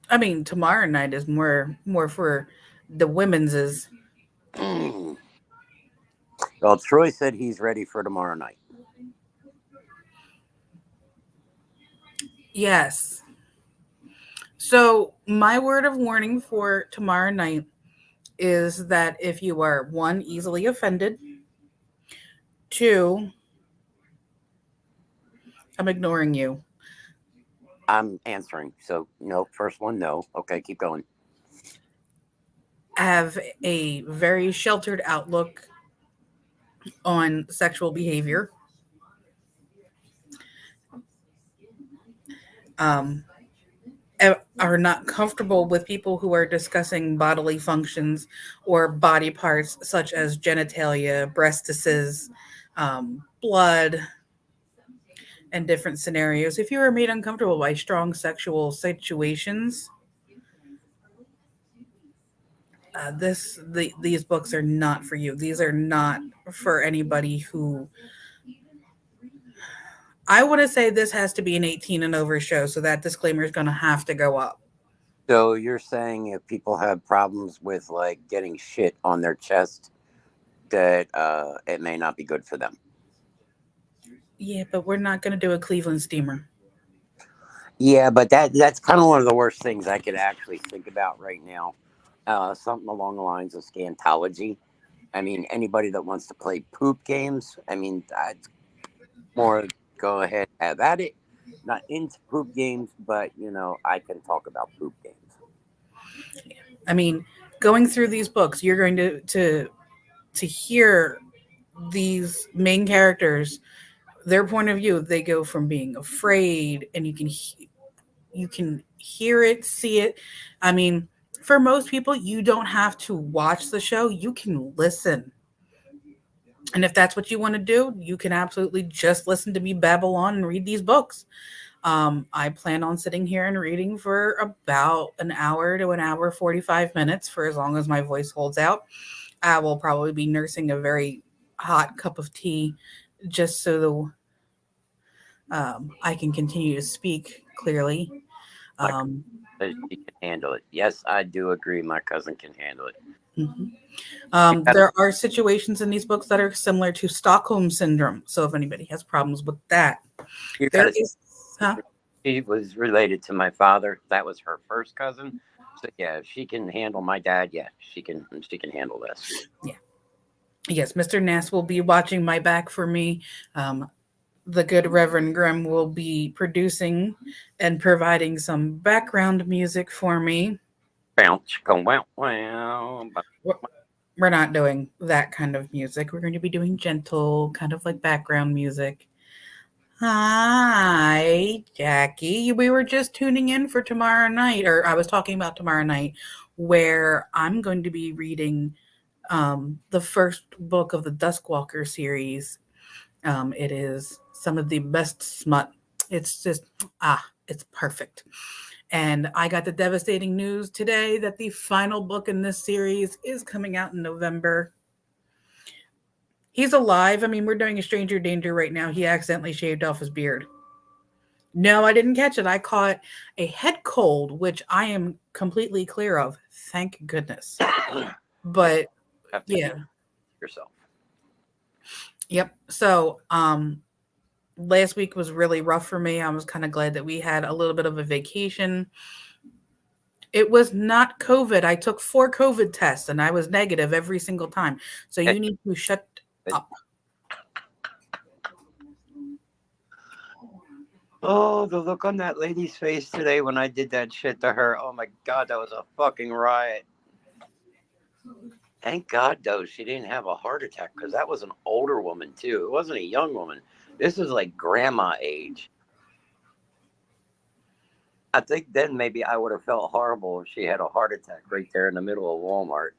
I mean, tomorrow night is more for the women's is. Well, Troy said he's ready for tomorrow night. Yes. So my word of warning for tomorrow night is that if you are, 1, easily offended, 2, I'm ignoring you. I'm answering. So, no, first one, no. Okay, keep going. Have a very sheltered outlook on sexual behavior. Are not comfortable with people who are discussing bodily functions or body parts such as genitalia, breastises, blood, and different scenarios. If you are made uncomfortable by strong sexual situations, these books are not for you. These are not for anybody who. I want to say this has to be an 18 and over show, so that disclaimer is going to have to go up. So you're saying if people have problems with like getting shit on their chest, that it may not be good for them. Yeah, but we're not going to do a Cleveland steamer. Yeah, but that's kind of one of the worst things I could actually think about right now. Something along the lines of scantology. I mean, anybody that wants to play poop games, I mean, I'd more go ahead, have at it. Not into poop games, but, I can talk about poop games. I mean, going through these books, you're going to hear these main characters, their point of view. They go from being afraid, and you can hear it, see it. I mean, for most people, you don't have to watch the show. You can listen. And if that's what you want to do, you can absolutely just listen to me babble on and read these books. I plan on sitting here and reading for about an hour to an hour, 45 minutes for as long as my voice holds out. I will probably be nursing a very hot cup of tea just so I can continue to speak clearly. She can handle it. Yes, I do agree. My cousin can handle it. Mm-hmm. There are situations in these books that are similar to Stockholm Syndrome. So if anybody has problems with that, She was related to my father. That was her first cousin. So yeah, if she can handle my dad, yeah, she can handle this. Yeah. Yes, Mr. Knast will be watching my back for me. The good Reverend Grimm will be producing and providing some background music for me. Bounce, go wow, wow. We're not doing that kind of music. We're going to be doing gentle, kind of like background music. Hi, Jackie. We were just tuning in for tomorrow night, or I was talking about tomorrow night, where I'm going to be reading the first book of the Duskwalker series. It is some of the best smut. It's just, it's perfect. And I got the devastating news today that the final book in this series is coming out in November. He's alive. I mean, we're doing a Stranger Danger right now. He accidentally shaved off his beard. No, I didn't catch it. I caught a head cold, which I am completely clear of. Thank goodness. But Have to yeah. keep yourself. Yep. So, last week was really rough for me. I was kind of glad that we had a little bit of a vacation. It was not COVID. I took 4 COVID tests and I was negative every single time. So you need to shut up. Oh, the look on that lady's face today when I did that shit to her. Oh my God, that was a fucking riot. Thank God, though, she didn't have a heart attack because that was an older woman, too. It wasn't a young woman. This was like grandma age. I think then maybe I would have felt horrible if she had a heart attack right there in the middle of Walmart.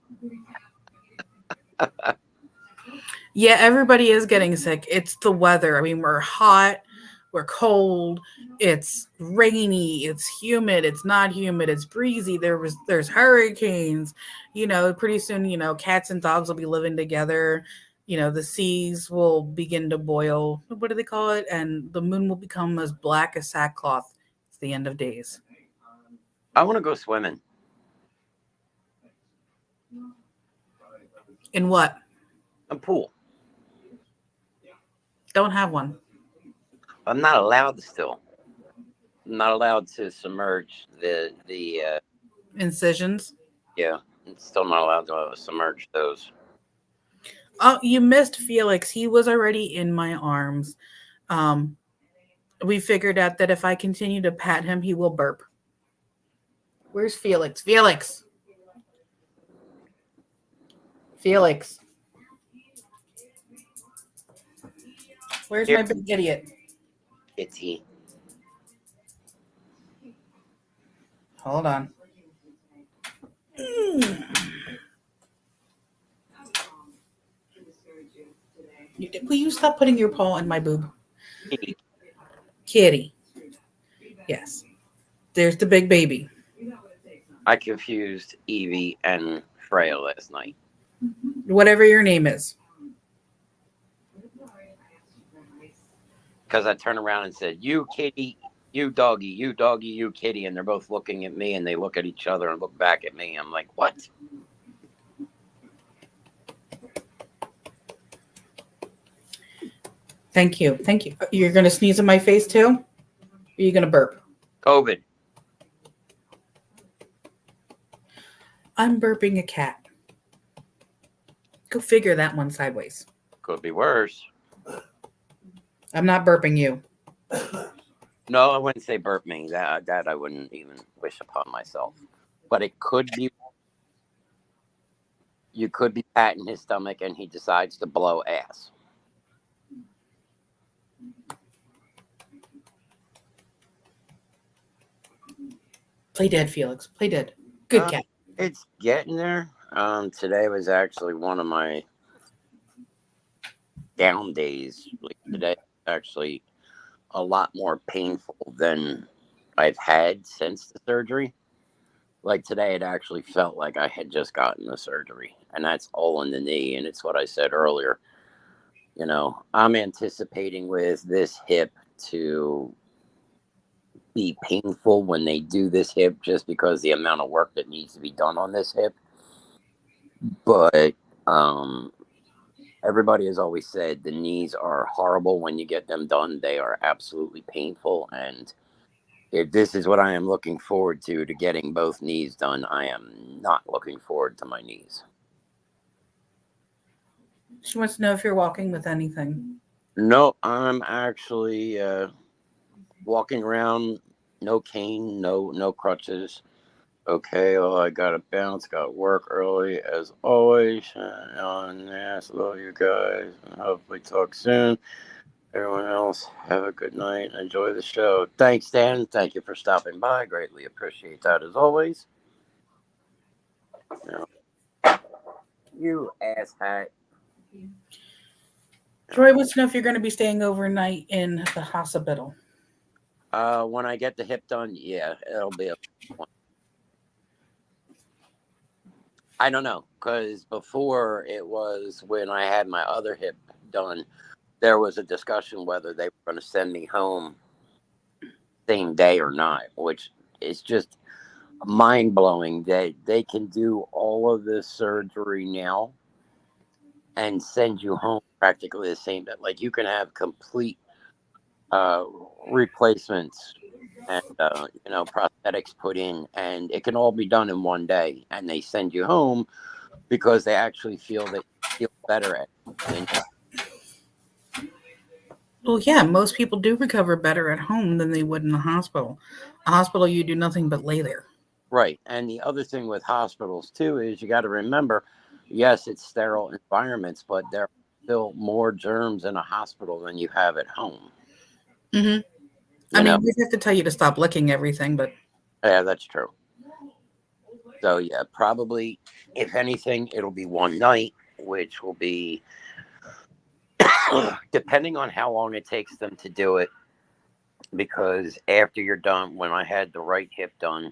Yeah, everybody is getting sick. It's the weather. I mean, we're hot, we're cold, it's rainy, it's humid, it's not humid, it's breezy. There's hurricanes. Pretty soon, cats and dogs will be living together. The seas will begin to boil. What do they call it? And the moon will become as black as sackcloth. It's the end of days. I want to go swimming. In what? A pool. Don't have one. I'm not allowed to still. I'm not allowed to submerge the Incisions. yeah. I'm still not allowed to submerge those. Oh, you missed Felix. He was already in my arms. We figured out that if I continue to pat him, he will burp. Where's Felix? Felix. Where's my big idiot? It's he. Hold on. Will you stop putting your paw in my boob? Kitty. Yes. There's the big baby. I confused Evie and Freya last night. Whatever your name is. Because I turned around and said, "You kitty, you doggy, you kitty," and they're both looking at me and they look at each other and look back at me. I'm like, what? Thank you. You're going to sneeze in my face too? Or are you going to burp? COVID. I'm burping a cat. Go figure that one sideways. Could be worse. I'm not burping you. No, I wouldn't say burp me. That I wouldn't even wish upon myself. But it could be. You could be patting his stomach and he decides to blow ass. Play dead, Felix. Play dead. Good cat. It's getting there. Today was actually one of my down days. Like today, actually, a lot more painful than I've had since the surgery. Like today, it actually felt like I had just gotten the surgery, and that's all in the knee. And it's what I said earlier. I'm anticipating with this hip to be painful when they do this hip, just because the amount of work that needs to be done on this hip. But everybody has always said the knees are horrible when you get them done. They are absolutely painful, and if this is what I am looking forward to getting both knees done, I am not looking forward to my knees. She wants to know if you're walking with anything. No, I'm actually walking around, no cane, no crutches. Okay, well, I gotta bounce. Got work early as always. On this, love you guys, and hopefully talk soon. Everyone else, have a good night. Enjoy the show. Thanks, Dan. Thank you for stopping by. Greatly appreciate that as always. You asshat. Troy wants to know if you're going to be staying overnight in the hospital. When I get the hip done, yeah, it'll be a one. I don't know, because before it was when I had my other hip done, there was a discussion whether they were going to send me home same day or not, which is just mind blowing that they can do all of this surgery now and send you home practically the same day. Like you can have complete uh, replacements and prosthetics put in, and it can all be done in one day, and they send you home because they actually feel that you feel better at it. Well, yeah, most people do recover better at home than they would in the hospital. A hospital, you do nothing but lay there. Right. And the other thing with hospitals too is you got to remember, yes, it's sterile environments, but there are still more germs in a hospital than you have at home. Mm-hmm. I mean, we have to tell you to stop licking everything, but yeah, that's true. So yeah, probably if anything, it'll be one night, which will be depending on how long it takes them to do it. Because after you're done, when I had the right hip done,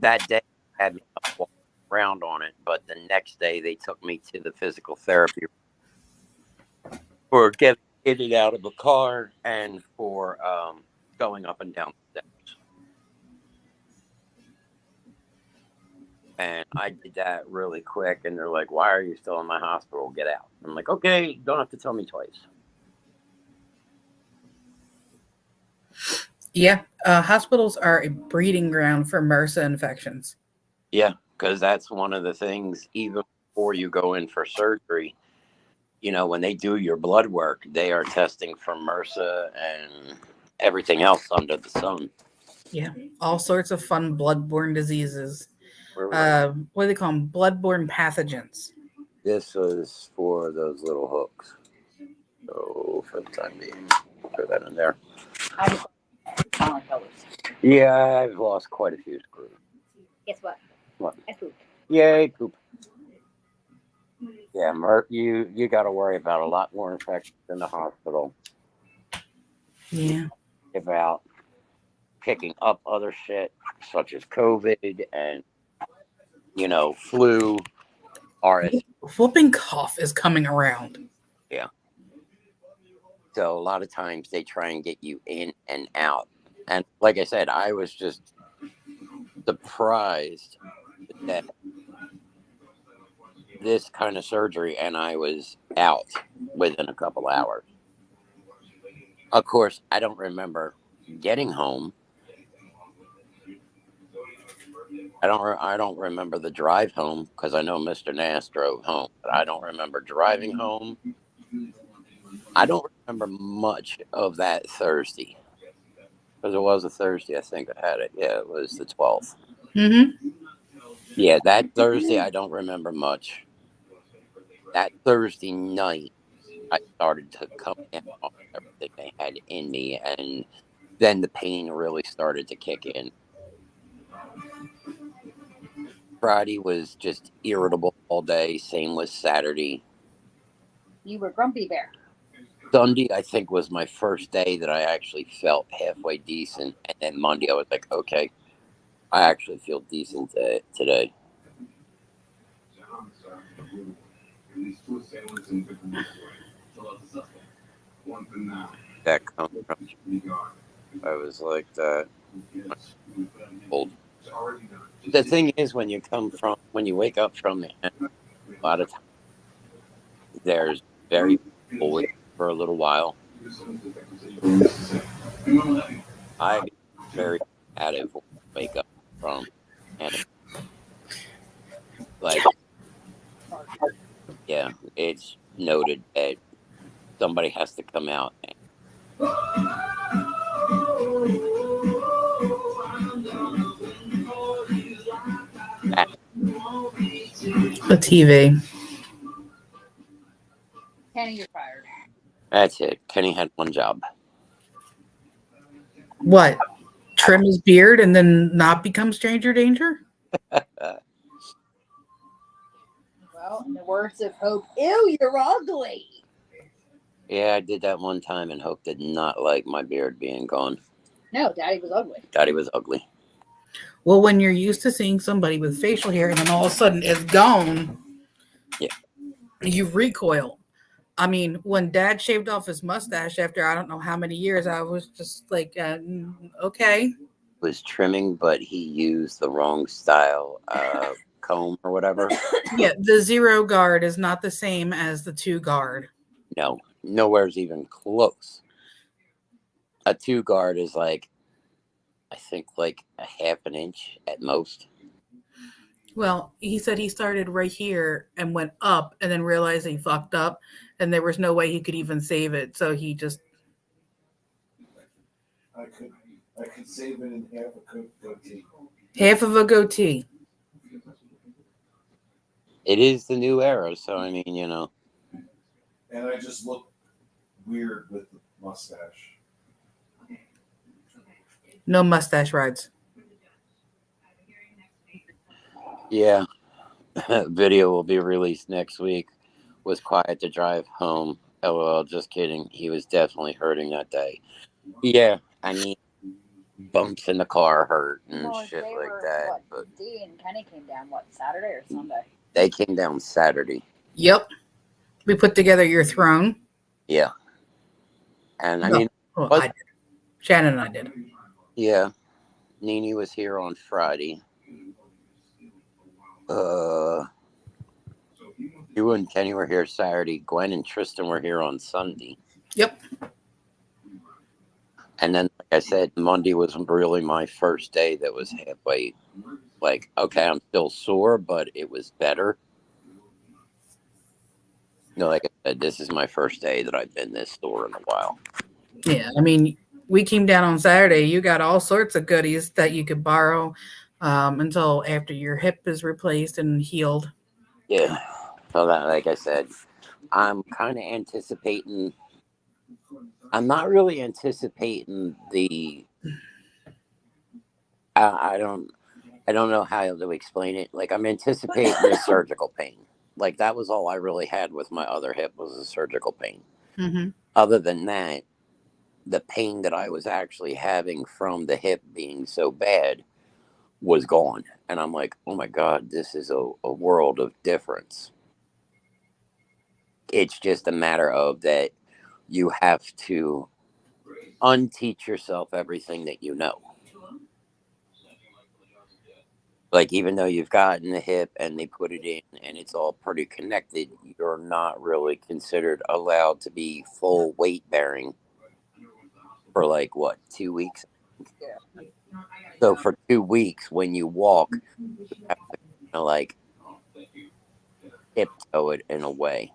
that day I had me walk around on it, but the next day they took me to the physical therapy for getting in and out of a car and for going up and down the steps. And I did that really quick, and they're like, "Why are you still in my hospital? Get out!" I'm like, "Okay, don't have to tell me twice." Yeah, hospitals are a breeding ground for MRSA infections. Yeah, because that's one of the things. Even before you go in for surgery, when they do your blood work, they are testing for MRSA and everything else under the sun. Yeah, all sorts of fun bloodborne diseases. Right. What do they call them? Bloodborne pathogens. This was for those little hooks. So for the time being, throw that in there. Yeah, I've lost quite a few screws. Guess what? What? I pooped. Yay, poop. Yeah, you got to worry about a lot more infections in the hospital. Yeah. About picking up other shit such as COVID and flu, RS. Whooping cough is coming around. Yeah. So a lot of times they try and get you in and out. And like I said, I was just surprised that this kind of surgery and I was out within a couple hours. Of course, I don't remember getting home. I don't remember the drive home because I know Mr. Knast drove home, but I don't remember driving home. I don't remember much of that Thursday because it was a Thursday. I think I had it. Yeah, it was the 12th. Mm-hmm. Yeah, that Thursday I don't remember much. That Thursday night I started to come down on everything they had in me, and then the pain really started to kick in. Friday was just irritable all day. Same with Saturday. You were grumpy bear. Sunday, I think, was my first day that I actually felt halfway decent. And then Monday, I was like, okay, I actually feel decent today. That comes from, I was like that. Old. The thing is, when you wake up from it, a lot of times there's very full for a little while. I get very active when I wake up from and like yeah, it's noted that somebody has to come out and A TV. Kenny, you're fired. That's it. Kenny had one job. What? Trim his beard and then not become stranger danger? Well, in the words of Hope, ew, you're ugly. Yeah, I did that one time, and Hope did not like my beard being gone. No, Daddy was ugly. Daddy was ugly. Well, when you're used to seeing somebody with facial hair and then all of a sudden it's gone, Yeah. you recoil. I mean, when Dad shaved off his mustache after I don't know how many years, I was just like, okay. Was trimming, but he used the wrong style comb or whatever. Yeah, the 0 guard is not the same as the 2 guard. No, nowhere's even close. A 2 guard is like, I think, like a half an inch at most. Well, he said he started right here and went up and then realized he fucked up and there was no way he could even save it. So he just... I could save it in half a goatee. Half of a goatee. It is the new era, so I mean, you know. And I just look weird with the mustache. No mustache rides. Yeah. Video will be released next week. Was quiet to drive home. LOL, just kidding. He was definitely hurting that day. Yeah, I mean, bumps in the car hurt and shit like that. But Dee and Kenny came down, Saturday or Sunday? they came down Saturday. Yep. We put together your throne. Yeah. And I No. mean, Well, what? I did. Shannon and I did. Yeah. Nene was here on Friday. You and Kenny were here Saturday. Gwen and Tristan were here on Sunday. Yep. And then, like I said, Monday was really my first day that was halfway. Like, okay, I'm still sore, but it was better. You know, like I said, this is my first day that I've been this sore in a while. Yeah, I mean, we came down on Saturday. You got all sorts of goodies that you could borrow until after your hip is replaced and healed. Yeah. So that, like I said, I'm kind of anticipating. I'm not really anticipating the. I don't know how to explain it. Like, I'm anticipating the surgical pain. Like, that was all I really had with my other hip was the surgical pain. Mm-hmm. Other than that, the pain that I was actually having from the hip being so bad was gone. And I'm like, oh my God, this is a world of difference. It's just a matter of that you have to unteach yourself everything that you know. Like, even though you've gotten the hip and they put it in and it's all pretty connected, you're not really considered allowed to be full weight bearing for like, what, 2 weeks? Yeah. So for 2 weeks, when you walk, you have to kind of like tiptoe it in a way.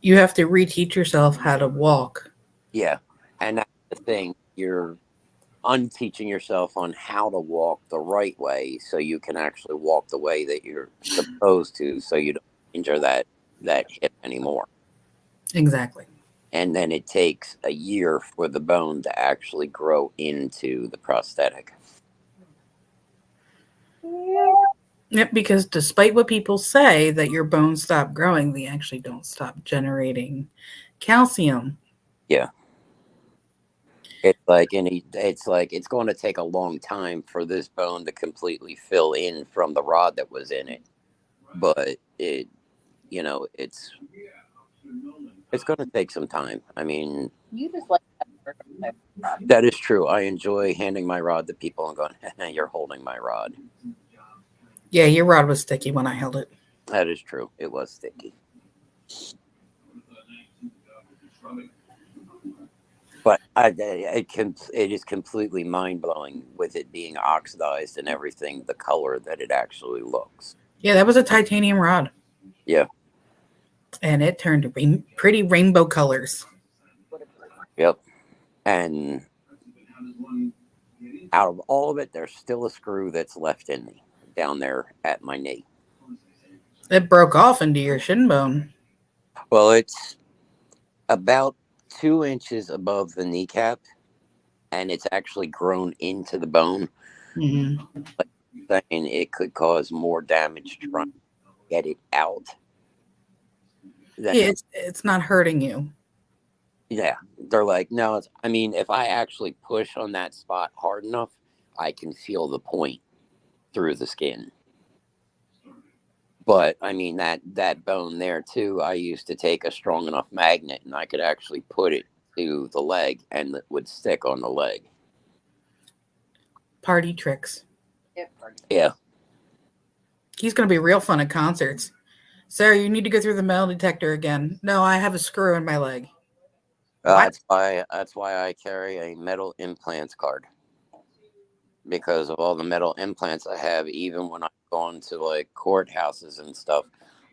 You have to reteach yourself how to walk. Yeah. And that's the thing. You're unteaching yourself on how to walk the right way so you can actually walk the way that you're supposed to so you don't injure that hip anymore. Exactly. And then it takes a year for the bone to actually grow into the prosthetic. Yep, because despite what people say that your bones stop growing, they actually don't stop generating calcium. Yeah. It's like it's going to take a long time for this bone to completely fill in from the rod that was in it. But it's going to take some time. I mean, You just like that is true. I enjoy handing my rod to people and going, you're holding my rod. Yeah, your rod was sticky when I held it. That is true. It was sticky. But it is completely mind-blowing with it being oxidized and everything, the color that it actually looks. Yeah, that was a titanium rod. Yeah. And it turned pretty rainbow colors. Yep. And out of all of it, there's still a screw that's left in me down there at my knee. It broke off into your shin bone. Well, it's about 2 inches above the kneecap, and it's actually grown into the bone. Hmm. Saying it could cause more damage trying to get it out than Yeah, it's not hurting you. yeah. They're like, no, I mean, if I actually push on that spot hard enough, I can feel the point through the skin. But I mean that bone there too, I used to take a strong enough magnet and I could actually put it to the leg and it would stick on the leg. Party tricks. Yeah. He's going to be real fun at concerts. Sarah, you need to go through the metal detector again. No, I have a screw in my leg. What? That's why I carry a metal implants card. Because of all the metal implants I have, even when I've gone to like courthouses and stuff,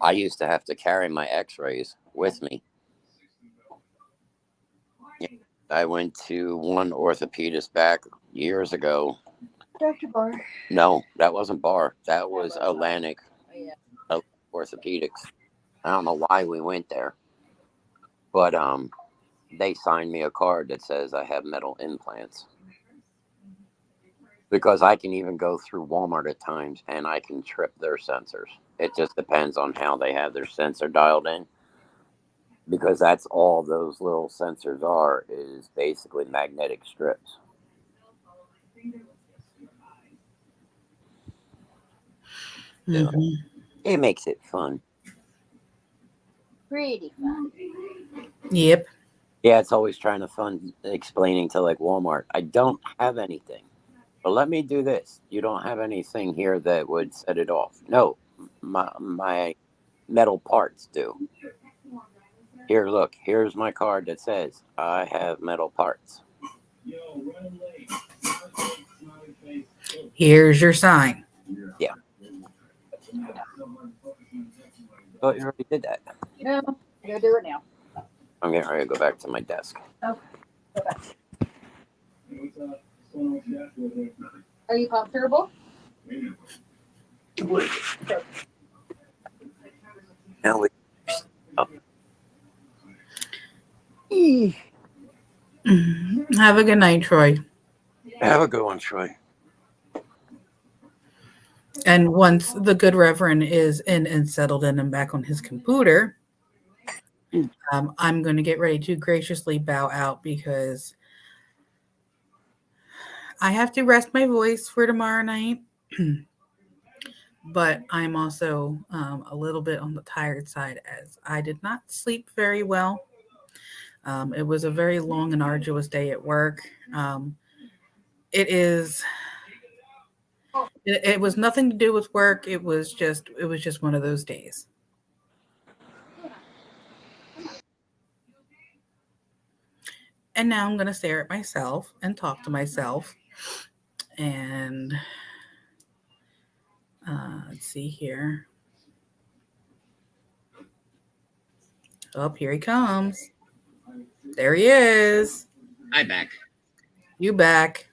I used to have to carry my x-rays with me. Yeah, I went to one orthopedist back years ago. Dr. Barr. No, that wasn't Bar. That was Atlantic Orthopedics. I don't know why we went there. But they signed me a card that says I have metal implants. Because I can even go through Walmart at times and I can trip their sensors. It just depends on how they have their sensor dialed in. Because that's all those little sensors are, is basically magnetic strips. So it makes it fun. Pretty fun. Yep. Yeah, it's always trying to fun explaining to like Walmart, I don't have anything. But let me do this. You don't have anything here that would set it off. No, my metal parts do. Here, look, here's my card that says I have metal parts. Here's your sign. Yeah. Oh, you already did that. No, I'm gonna do it now. I'm getting ready to go back to my desk. Okay. Go back. Are you comfortable? Now we. Have a good night, Troy. Have a good one, Troy. And once the good Reverend is in and settled in and back on his computer, I'm going to get ready to graciously bow out because I have to rest my voice for tomorrow night. But I'm also a little bit on the tired side as I did not sleep very well. It was a very long and arduous day at work. It was nothing to do with work. It was just one of those days. And now I'm going to stare at myself and talk to myself. And let's see here. Oh, here he comes. There he is. Hi, back. You back.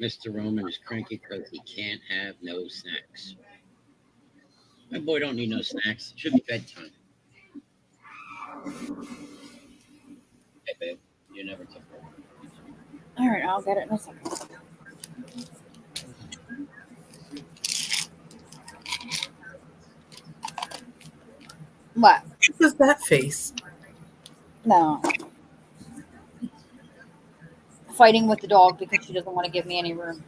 Mr. Roman is cranky because he can't have no snacks. My boy don't need no snacks. It should be bedtime. Hey, babe, you never took her. All right, I'll get it in a second. What? What was that face? No. Fighting with the dog because she doesn't want to give me any room.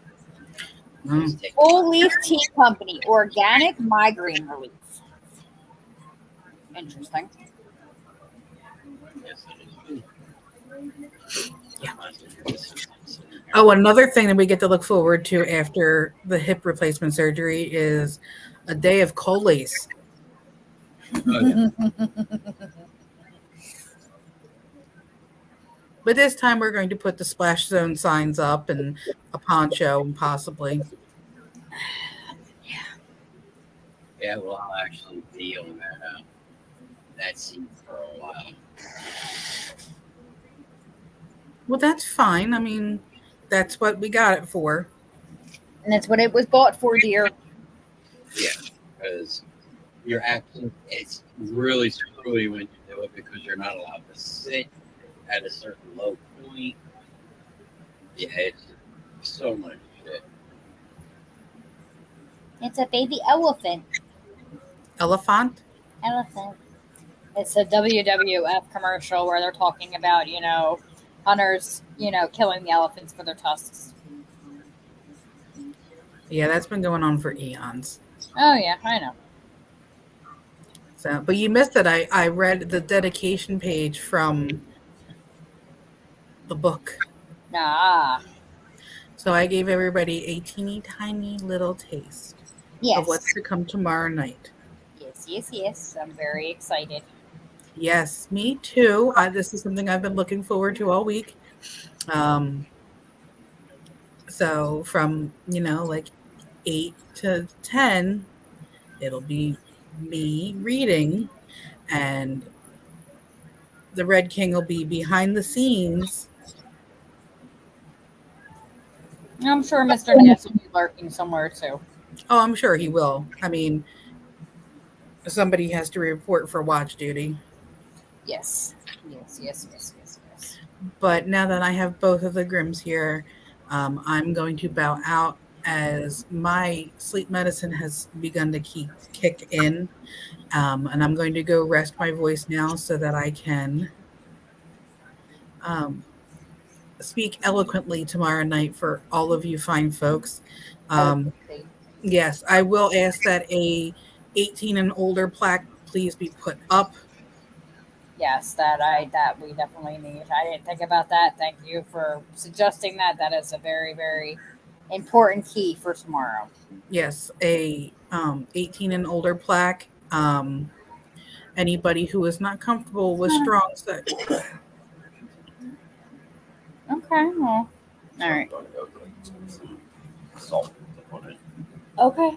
Full Leaf Tea Company, organic migraine relief. Interesting. Yeah. Oh, another thing that we get to look forward to after the hip replacement surgery is a day of Colace. Oh, yeah. But this time we're going to put the splash zone signs up and a poncho and possibly. Yeah, well, I'll actually be on that seat for a while. Well, that's fine. I mean, that's what we got it for. And that's what it was bought for, dear. Yeah, because you're actually, it's really screwy when you do it because you're not allowed to sit at a certain low point. Yeah, it's so much shit. It's a baby elephant. Elephant? Elephant. It's a WWF commercial where they're talking about, hunters, killing the elephants for their tusks. Yeah, that's been going on for eons. Oh, yeah, I know. So, but you missed it. I read the dedication page from the book. Ah, So I gave everybody a teeny tiny little taste of what's yes. to come tomorrow night. Yes, yes, yes. I'm very excited. Yes, me too. This is something I've been looking forward to all week. So from, like 8 to 10, it'll be me reading, and the Red King will be behind the scenes. I'm sure Mr. Knast will be lurking somewhere, too. Oh, I'm sure he will. I mean, somebody has to report for watch duty. Yes. Yes, yes, yes, yes, yes. But now that I have both of the Grims here, I'm going to bow out as my sleep medicine has begun to kick in. And I'm going to go rest my voice now so that I can speak eloquently tomorrow night for all of you fine folks. Eloquently. Yes, I will ask that a 18 and older plaque please be put up. Yes, that we definitely need. I didn't think about that. Thank you for suggesting that. That is a very, very important key for tomorrow. Yes, a 18 and older plaque. Anybody who is not comfortable with strong sex. Okay, well, all right. Okay.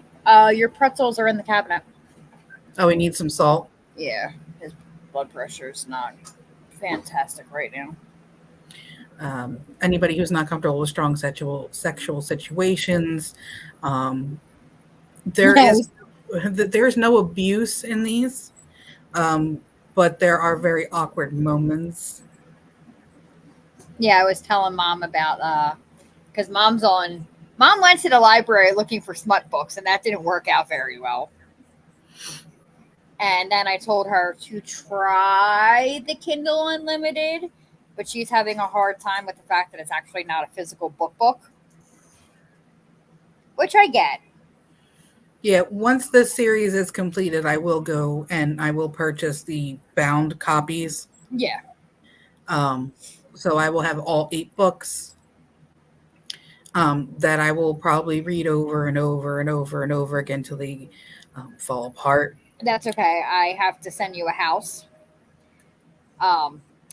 Your pretzels are in the cabinet. Oh, we need some salt. Yeah, his blood pressure is not fantastic right now. Anybody who's not comfortable with strong sexual situations. There's no abuse in these, but there are very awkward moments. Yeah, I was telling Mom about because Mom went to the library looking for smut books, and that didn't work out very well. And then I told her to try the Kindle Unlimited, but she's having a hard time with the fact that it's actually not a physical book, which I get. Yeah, once this series is completed, I will go and I will purchase the bound copies. Yeah. So I will have all 8 books that I will probably read over and over and over and over again till they fall apart. That's okay. I have to send you a house.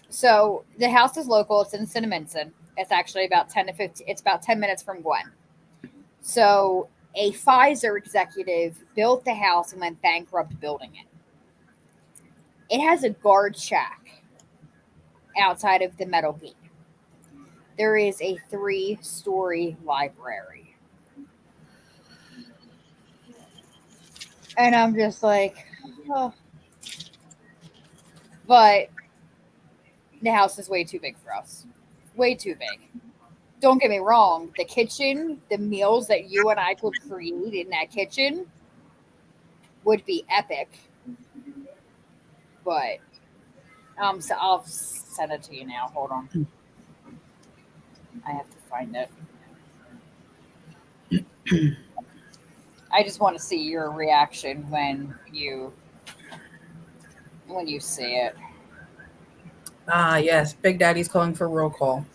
So the house is local. It's in Cinnaminson. It's actually about 10 to 15. It's about 10 minutes from Gwen. So a Pfizer executive built the house and went bankrupt building it. It has a guard shack outside of the metal gate. There is a 3-story library. And I'm just like, oh. But the house is way too big for us. Way too big. Don't get me wrong. The kitchen, the meals that you and I could create in that kitchen would be epic. But so I'll send it to you now. Hold on. I have to find it. I just want to see your reaction when you see it. Ah, yes. Big Daddy's calling for roll call.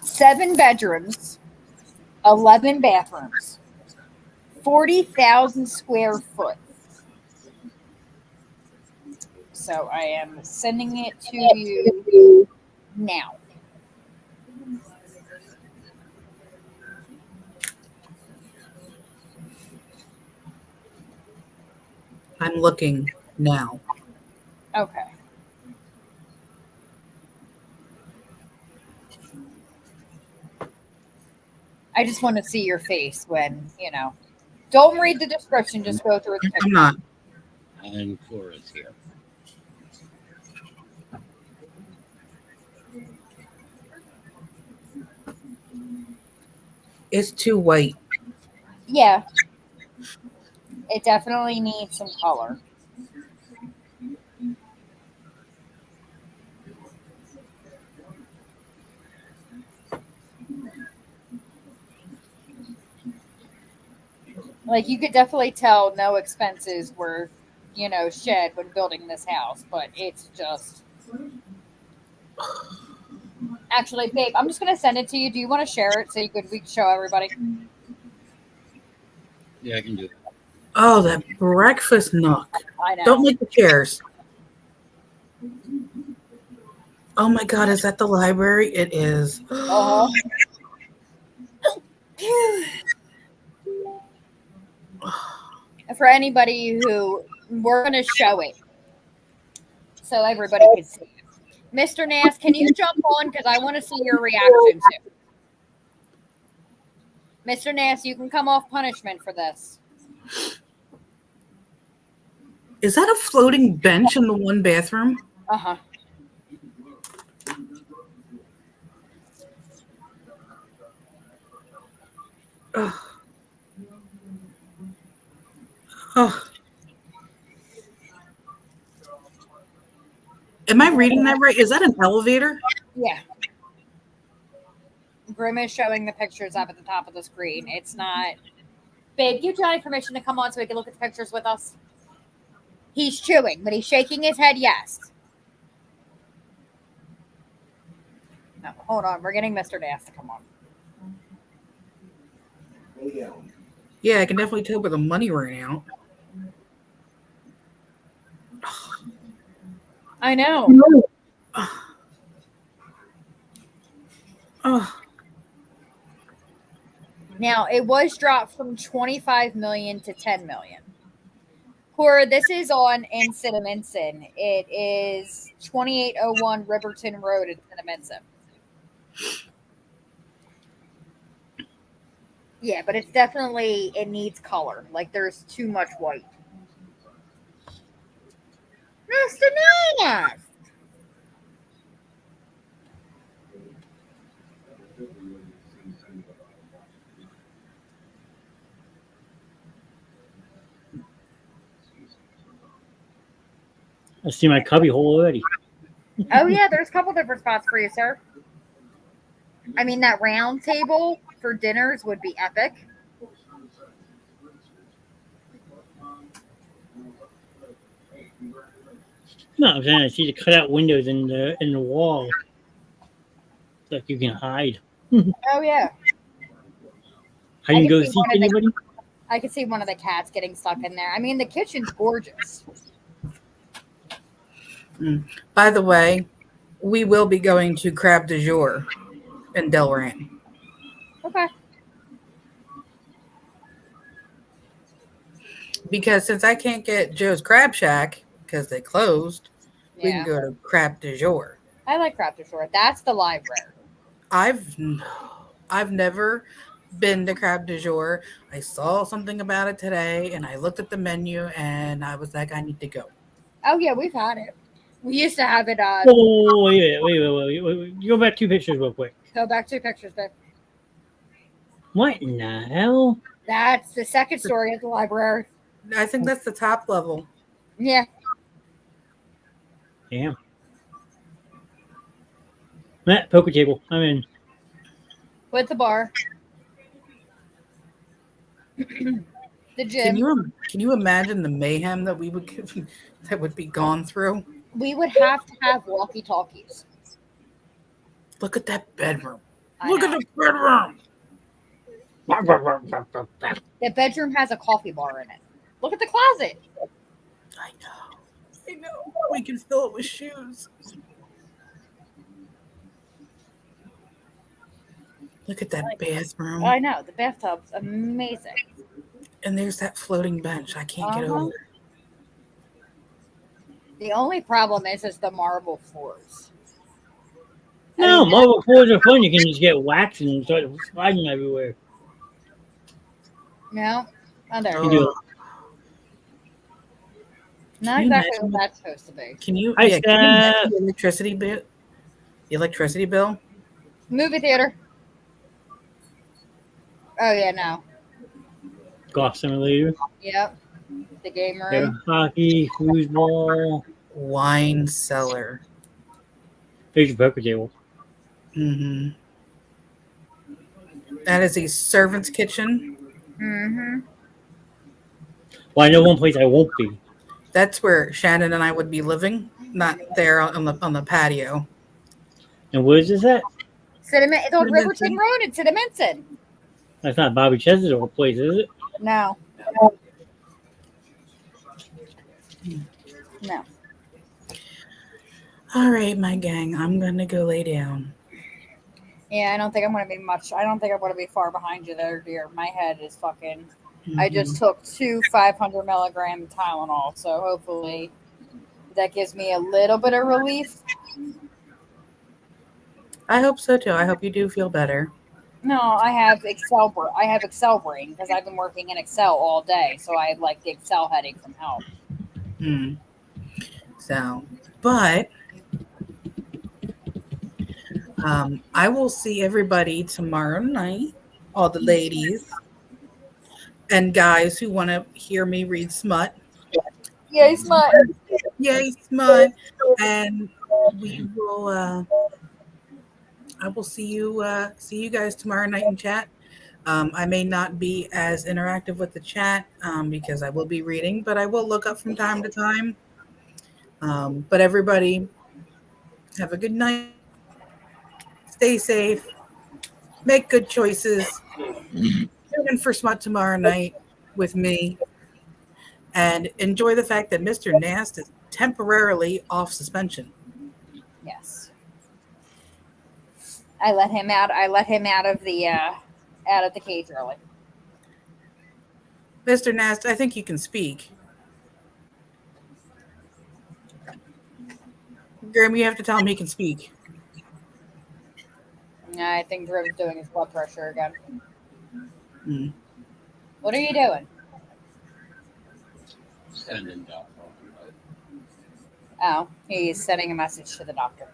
7 bedrooms, 11 bathrooms, 40,000 square foot. So I am sending it to you now. I'm looking now. Okay. I just want to see your face when. Don't read the description. Just go through the I'm picture. not. And Cora's here. It's too white. Yeah. It definitely needs some color. Like, you could definitely tell no expenses were, shed when building this house, but it's just. Actually, babe, I'm just gonna send it to you. Do you want to share it so we can show everybody? Yeah, I can do it. Oh, that breakfast nook. I know. Don't make the chairs. Oh my God, is that the library? It is. Uh-huh. For anybody who we're gonna show it so everybody can see it. Mr. Knast, can you jump on because I want to see your reaction too. Mr. Knast, you can come off punishment for this. Is that a floating bench in the one bathroom? Uh-huh. Oh. Oh. Am I reading that right? Is that an elevator? Yeah. Grim is showing the pictures up at the top of the screen. It's not. Babe, give Johnny permission to come on so he can look at the pictures with us. He's chewing, but he's shaking his head yes. No, hold on. We're getting Mr. Knast to come on. Yeah, I can definitely tell where the money ran out. I know. Oh. Now, it was dropped from 25 million to 10 million. Cora, this is on Cinnamon. It is 2801 Riverton Road in Cinnamon. Yeah, but it's definitely, it needs color. Like, there's too much white. Mr. Knast! I see my cubby hole already. Oh, yeah, there's a couple different spots for you, sir. I mean, that round table for dinners would be epic. No, I'm saying I see the cutout windows in the wall. Like you can hide. Oh, yeah. How do you go see anybody? I could see one of the cats getting stuck in there. I mean, the kitchen's gorgeous. By the way, we will be going to Crab du Jour in Delran. Okay. Because since I can't get Joe's Crab Shack because they closed, we Yeah. can go to Crab du Jour. I like Crab du Jour. That's the library. I've never been to Crab du Jour. I saw something about it today, and I looked at the menu, and I was like, I need to go. Oh, yeah, we've had it. We used to have it. Oh, wait. Go back 2 pictures real quick. Go back 2 pictures, babe. What in the hell? That's the second story of the library. I think that's the top level. Yeah. Damn. Matt, poker table. I'm in. With the bar. The gym. Can you imagine the mayhem that we would that would be gone through? We would have to have walkie-talkies. Look at that bedroom. I Look know. at the bedroom. The bedroom has a coffee bar in it. Look at the closet. I know. We can fill it with shoes. Look at that bathroom. I know. The bathtub's amazing. And there's that floating bench. I can't get over it. The only problem is the marble floors. No, marble floors are fun. You can just get waxed and start sliding everywhere. No. Oh, there. You do. Not you exactly imagine- what that's supposed to be. Can you? Hi, Yeah, can you imagine Steph. the electricity bill? The electricity bill. Movie theater. Oh yeah, no. Golf simulator. Yep. The game Yeah, room. hockey, foosball. Wine cellar. There's your poker table. Mm-hmm. That is a servant's kitchen. Mm-hmm. Well, I know one place I won't be. That's where Shannon and I would be living, not there on the patio. And where is this at? Cinnamon. It's on Riverton Cinnamon. Road. It's Cinnamon. That's not Bobby Ches's old place, is it? No. No. All right, my gang, I'm gonna go lay down. Yeah, I don't think I'm gonna be much. I don't think I'm gonna be far behind you there, dear. My head is fucking. I just took 2 500 milligram Tylenol, so hopefully that gives me a little bit of relief. I hope so too. I hope you do feel better. No, I have Excel. I have Excel brain because I've been working in Excel all day, so I have like the Excel headache from hell. So, but I will see everybody tomorrow night. All the ladies and guys who want to hear me read smut. Yay, smut. Yay, smut! And we will. I will see you guys tomorrow night in chat. I may not be as interactive with the chat because I will be reading, but I will look up from time to time. But everybody, have a good night. Stay safe. Make good choices. Tune in for smut tomorrow night with me. And enjoy the fact that Mr. Knast is temporarily off suspension. Yes. I let him out. I let him out of the cage early. Mr. Knast, I think you can speak. Graham, you have to tell him he can speak. I think Drew's doing his blood pressure again. Mm. What are you doing? Sending down. Oh, he's sending a message to the doctor.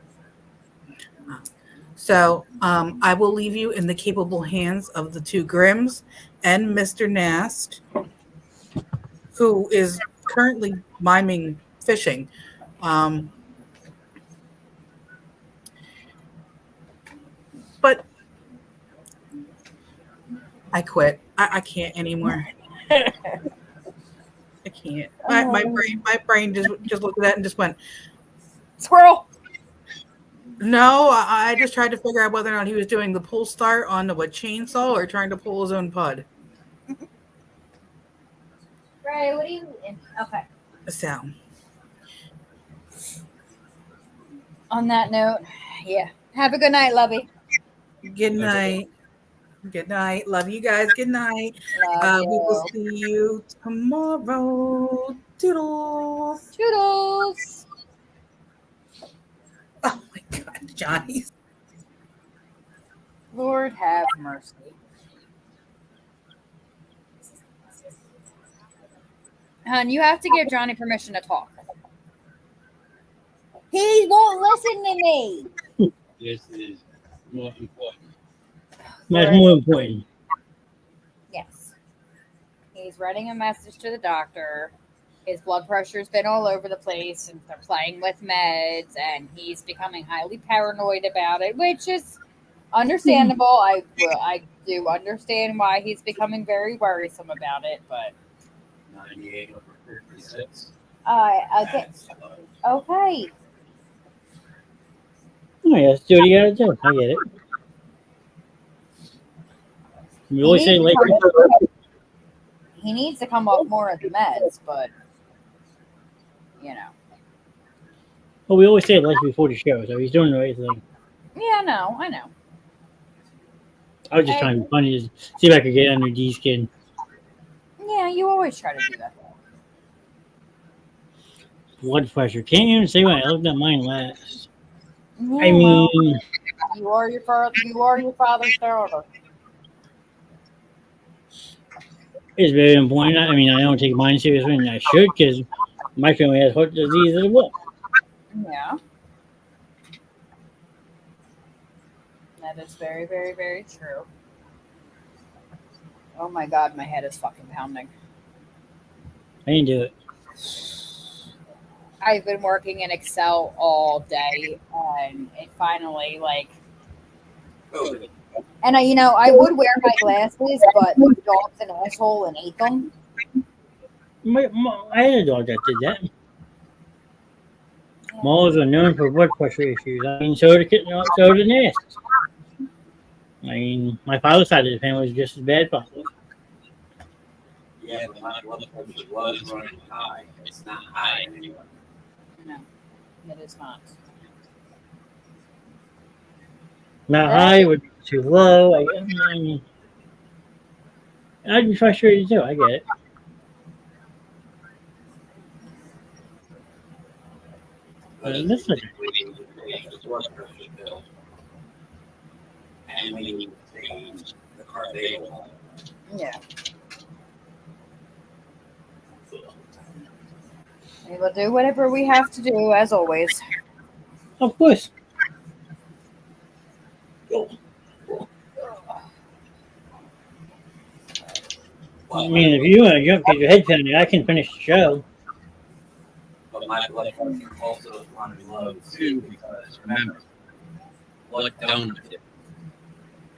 So I will leave you in the capable hands of the two Grimms and Mr. Knast, who is currently miming fishing. But I quit. I can't anymore. I can't. My brain just looked at that and just went, Squirrel. no. I just tried to figure out whether or not he was doing the pull start on the chainsaw or trying to pull his own pud. Right, what are you doing? Okay. So On that note, yeah. Have a good night, lovey. good night. Good night. Love you guys. Good night. Love We will you. see you tomorrow. Toodles. Toodles. Oh my God, Johnny. Lord have mercy. Hon, you have to give Johnny permission to talk. He won't listen to me. This is more important. That's more important. Yes. He's writing a message to the doctor. His blood pressure's been all over the place and they're playing with meds and he's becoming highly paranoid about it, which is understandable. I do understand why he's becoming very worrisome about it, but 98 over 56. okay. Okay. Oh, yeah, that's what you gotta do. I get it. We always say, like, He needs to come off more of the meds, but you know. well, we always say it like before the show, so he's doing the right thing. Yeah, I know. I was just trying to be funny, to see if I could get under D's skin. Yeah, you always try to do that. Blood pressure. Can't even say when I looked at mine last. Yeah, I mean, you are your father. You are your father's daughter. It's very important. I mean, I don't take mine seriously, and I should, because my family has heart disease as well. Yeah. That is very, very, very true. Oh my god, my head is fucking pounding. I didn't do it. I've been working in Excel all day, and it finally like. And I would wear my glasses, but the dog's an asshole and ate them. I had a dog that did that. Moles are known for blood pressure issues. I mean, so the Nasts. I mean, my father's side of the family was just as bad, probably. Yeah, but my blood pressure was running high. It's not high anymore. No, it is not. Not high, would be too low. I mean, I'd be frustrated too. I get it. But it's Listen, the blood pressure bill. And we need to change the car they want. Yeah. We will do whatever we have to do, as always. of course. I mean, if you want to jump, get your head pounded, I can finish the show. But my blood pressure also is running low too, because remember, what don't do?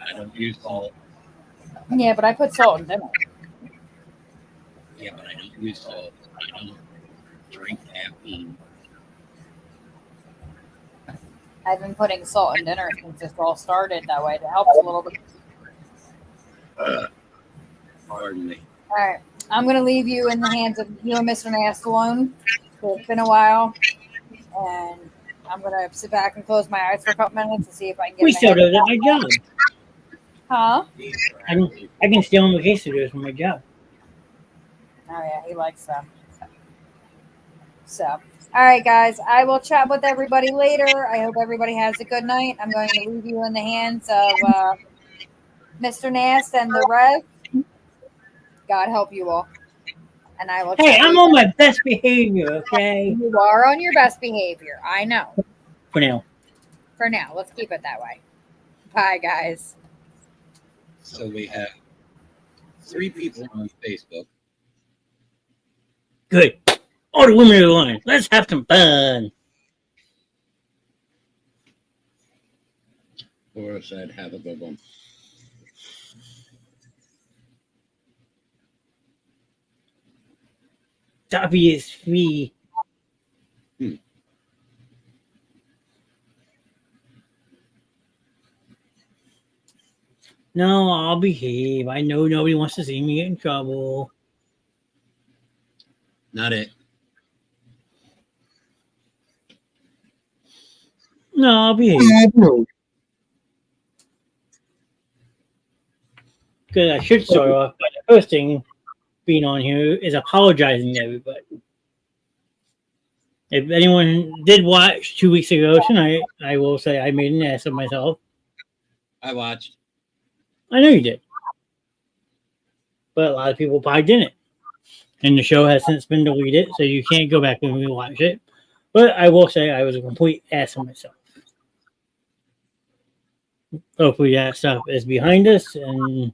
I don't use salt. Yeah, but I put salt in dinner. Yeah, but I don't use salt. I don't drink caffeine. I've been putting salt in dinner since this all started. That way, it helps a little bit. Pardon me. All right, I'm gonna leave you in the hands of you and Mr. Nast alone. So it's been a while, and I'm gonna sit back and close my eyes for a couple minutes to see if I can get. We my still head do that my job. Huh? I can stay on vacation to do this for my job. Oh yeah, he likes them. So, all right, guys, I will chat with everybody later. I hope everybody has a good night. I'm going to leave you in the hands of Mr. Nast and the Rev. God help you all. And I will. Hey, chat I'm with on you. my best behavior, okay? You are on your best behavior. I know. For now. For now, let's keep it that way. Bye, guys. So we have 3 people on Facebook. Good. All the women are lying. Let's have some fun. Laura said, have a good one. Dobby is free. No, I'll behave. I know nobody wants to see me get in trouble. Not it. No, I'll behave. Because I should start off by the first thing being on here is apologizing to everybody. If anyone did watch 2 weeks ago tonight, I will say I made an ass of myself. I watched. I know you did. But a lot of people probably didn't. And the show has since been deleted, so you can't go back and rewatch it. But I will say I was a complete ass of myself. Hopefully that stuff is behind us and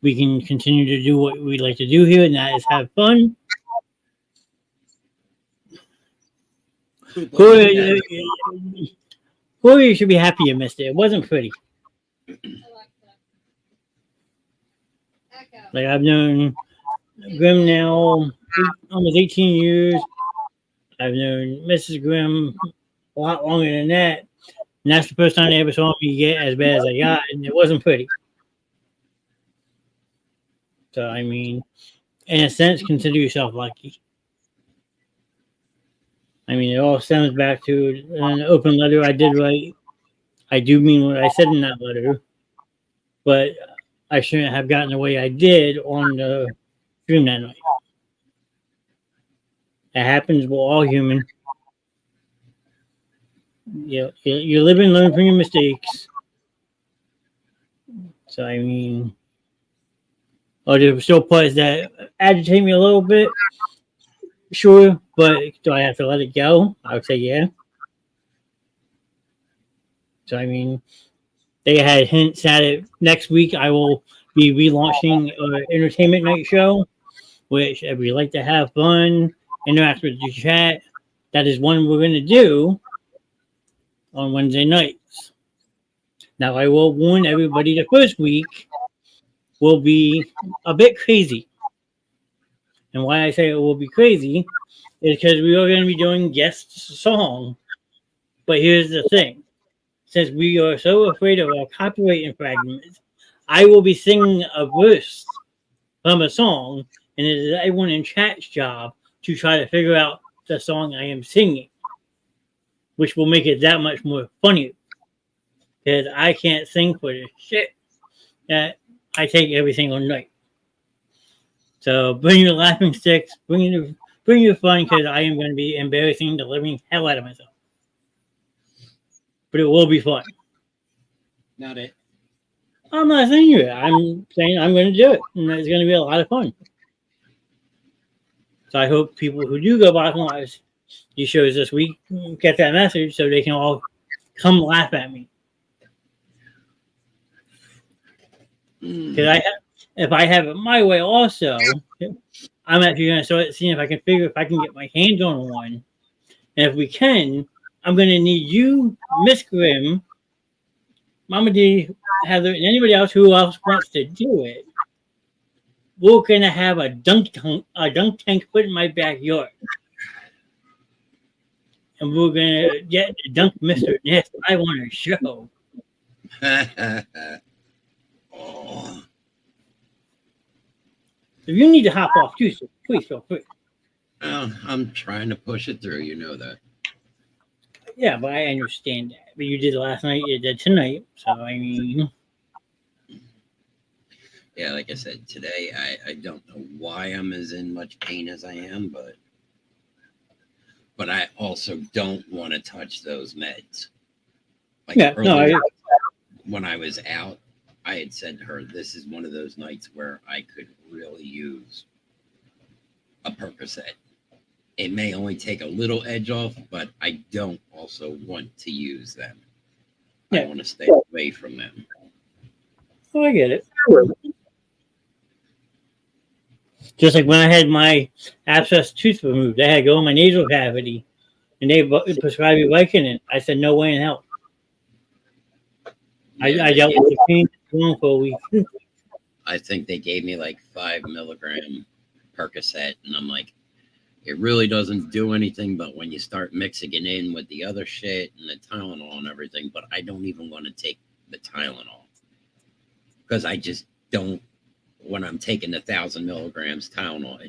we can continue to do what we like to do here, and that is have fun. Corey, you should be happy you missed it. It wasn't pretty. Like, I've known Grimm now almost 18 years. I've known Mrs. Grimm a lot longer than that. And that's the first time they ever saw me get as bad as I got, and it wasn't pretty. So, I mean, in a sense, consider yourself lucky. I mean, it all stems back to an open letter I did write. I do mean what I said in that letter, but I shouldn't have gotten the way I did on the stream that night. It happens. We're all human. You live and learn from your mistakes. So, I mean, Are there still parts that agitate me a little bit? Sure, but do I have to let it go? I would say yeah. So I mean, they had hints at it. Next week, I will be relaunching an entertainment night show, which if we like to have fun, interact with the chat, that is one we're going to do on Wednesday nights. Now, I will warn everybody the first week will be a bit crazy. And why I say it will be crazy is because we are going to be doing guest song. But here's the thing. Since we are so afraid of our copyright infringements, I will be singing a verse from a song, and it is everyone in chat's job to try to figure out the song I am singing, which will make it that much more funny. Because I can't sing for the shit that I take every single night. So bring your laughing sticks, bring your fun, because I am going to be embarrassing the living hell out of myself. But it will be fun. Not it. I'm not saying it. I'm saying I'm going to do it, and it's going to be a lot of fun. So I hope people who do go back and watch these shows this week get that message so they can all come laugh at me. Because if I have it my way, also, I'm actually going to start seeing if I can get my hands on one. And if we can, I'm going to need you, Miss Grimm, Mama D, Heather, and anybody else who else wants to do it. We're going to have a dunk tank put in my backyard. And we're going to get the dunk Mr. Knast I want to show. Oh. If you need to hop off too, so please feel free. I'm trying to push it through. You know that. Yeah, but I understand that. But you did last night, you did tonight. So, I mean. Yeah, like I said, today I don't know why I'm as in much pain as I am, but I also don't want to touch those meds. Like yeah, earlier, when I was out, I had said to her, this is one of those nights where I could really use a Percocet. It may only take a little edge off, but I don't also want to use them. Yeah. I want to stay away from them. Oh, I get it. Just like when I had my abscess tooth removed, I had to go in my nasal cavity, and they prescribed me Vicodin. I said, no way in hell. Yeah, I dealt with the pain for a week. I think they gave me like 5 milligram Percocet, and I'm like, it really doesn't do anything, but when you start mixing it in with the other shit and the Tylenol and everything, but I don't even want to take the Tylenol because I just don't. When I'm taking the 1,000 milligrams Tylenol,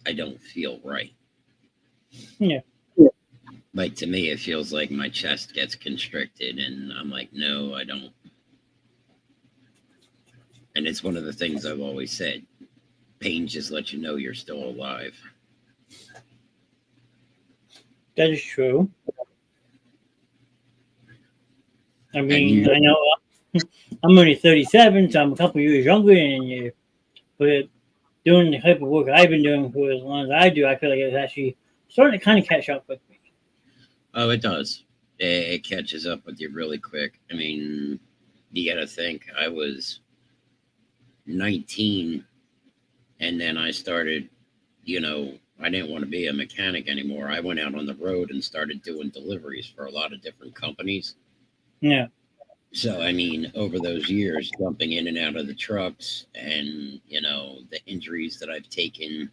I don't feel right. Yeah. Like to me, it feels like my chest gets constricted, and I'm like, no, I don't. And it's one of the things I've always said. Pain just lets you know you're still alive. That is true. I mean, I know I'm only 37, so I'm a couple years younger than you. But doing the type of work I've been doing for as long as I do, I feel like it's actually starting to kind of catch up with me. Oh, it does. It catches up with you really quick. I mean, you got to think I was 19, and then I started, I didn't want to be a mechanic anymore. I went out on the road and started doing deliveries for a lot of different companies. Yeah. So, I mean, over those years, jumping in and out of the trucks and, the injuries that I've taken,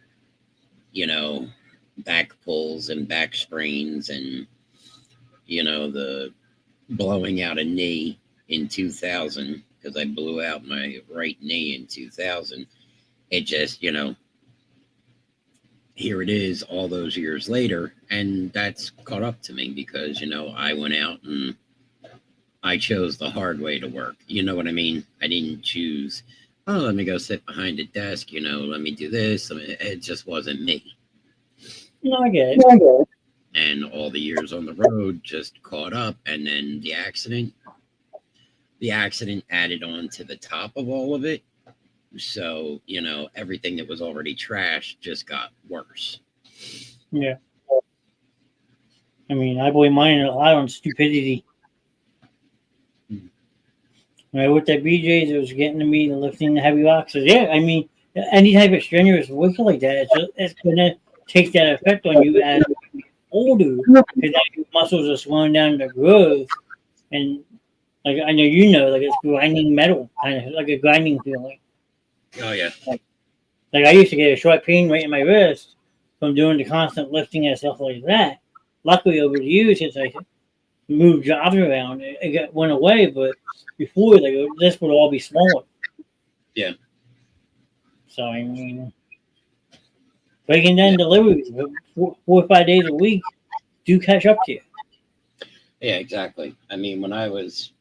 back pulls and back sprains and, the blowing out a knee in 2000, because I blew out my right knee in 2000. It just, here it is all those years later. And that's caught up to me because, I went out and I chose the hard way to work. You know what I mean? I didn't choose, let me go sit behind a desk, let me do this. I mean, it just wasn't me. No, I get it. And all the years on the road just caught up. And then the accident added on to the top of all of it. So, everything that was already trash just got worse. Yeah. I mean, I blame mine a lot on stupidity. When I worked at BJ's, it was getting to me lifting the heavy boxes. Yeah, I mean, any type of strenuous work like that, it's going to take that effect on you as you get older because your muscles are slowing down the growth. And, like, I know like it's grinding metal, kind of like a grinding feeling. Oh, yeah. Like I used to get a short pain right in my wrist from doing the constant lifting and stuff like that. Luckily, over the years, since I moved jobs around, went away. But before, like this would all be smaller. Yeah. So I mean, breaking down Yeah. deliveries 4 or 5 days a week do catch up to you. Yeah, exactly. I mean, when I was,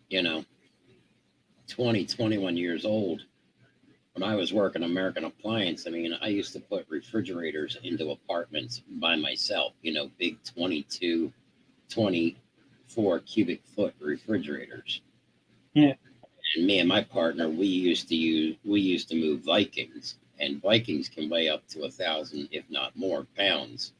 20, 21 years old, when I was working American Appliance, I mean, I used to put refrigerators into apartments by myself, big 22, 24 cubic foot refrigerators. Yeah. And me and my partner, we used to move Vikings, and Vikings can weigh up to 1,000, if not more, pounds.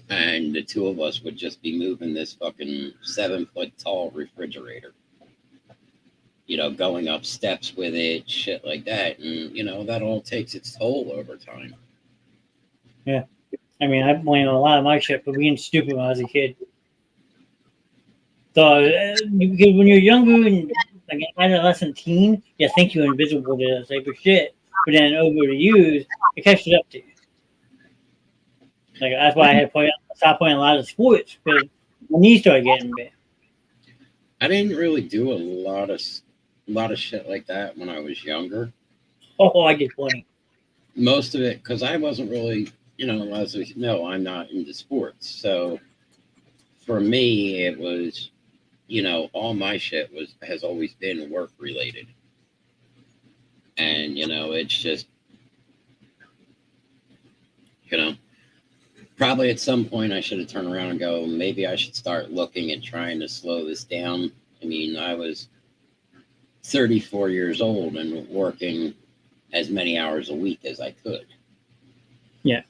And the two of us would just be moving this fucking 7-foot tall refrigerator. Going up steps with it, shit like that. And, that all takes its toll over time. Yeah. I mean, I blame a lot of my shit for being stupid when I was a kid. So, because when you're younger and like an adolescent teen, you think you're invisible to that type of shit. But then over the years, it catches up to you. Like that's why I had to stop playing a lot of sports because my knees started getting bad. I didn't really do a lot of shit like that when I was younger. Oh, I did plenty. Most of it because I wasn't really, I'm not into sports. So for me, it was, all my shit has always been work related, and it's just, probably at some point I should have turned around and go, maybe I should start looking and trying to slow this down. I mean, I was 34 years old and working as many hours a week as I could. Yeah.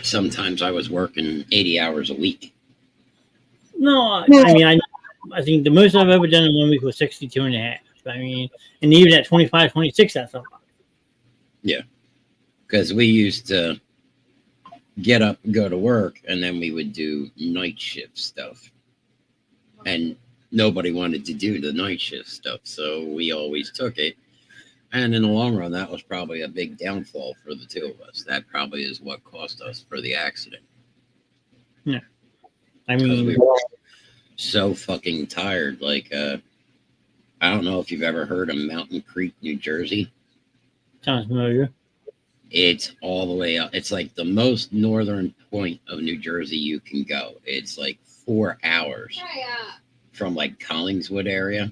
Sometimes I was working 80 hours a week. No, I mean, I think the most I've ever done in 1 week was 62 and a half. I mean, and even at 25, 26, that's a lot. Yeah. Because we used to get up and go to work, and then we would do night shift stuff. And nobody wanted to do the night shift stuff, so we always took it. And in the long run, that was probably a big downfall for the two of us. That probably is what cost us for the accident. Yeah. I mean, we were so fucking tired. Like, I don't know if you've ever heard of Mountain Creek, New Jersey. Sounds familiar. It's all the way up. It's like the most northern point of New Jersey you can go. It's like 4 hours from like Collingswood area.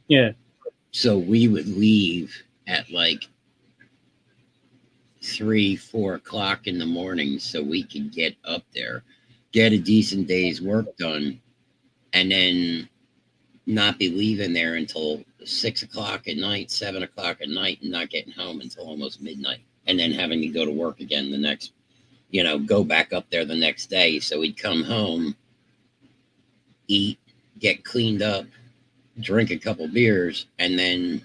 Yeah. So we would leave at like 3, 4 o'clock in the morning so we could get up there, get a decent day's work done, and then not be leaving there until 6 o'clock at night, 7 o'clock at night, and not getting home until almost midnight. And then having to go to work again the next, go back up there the next day. So we'd come home, eat, get cleaned up, drink a couple beers, and then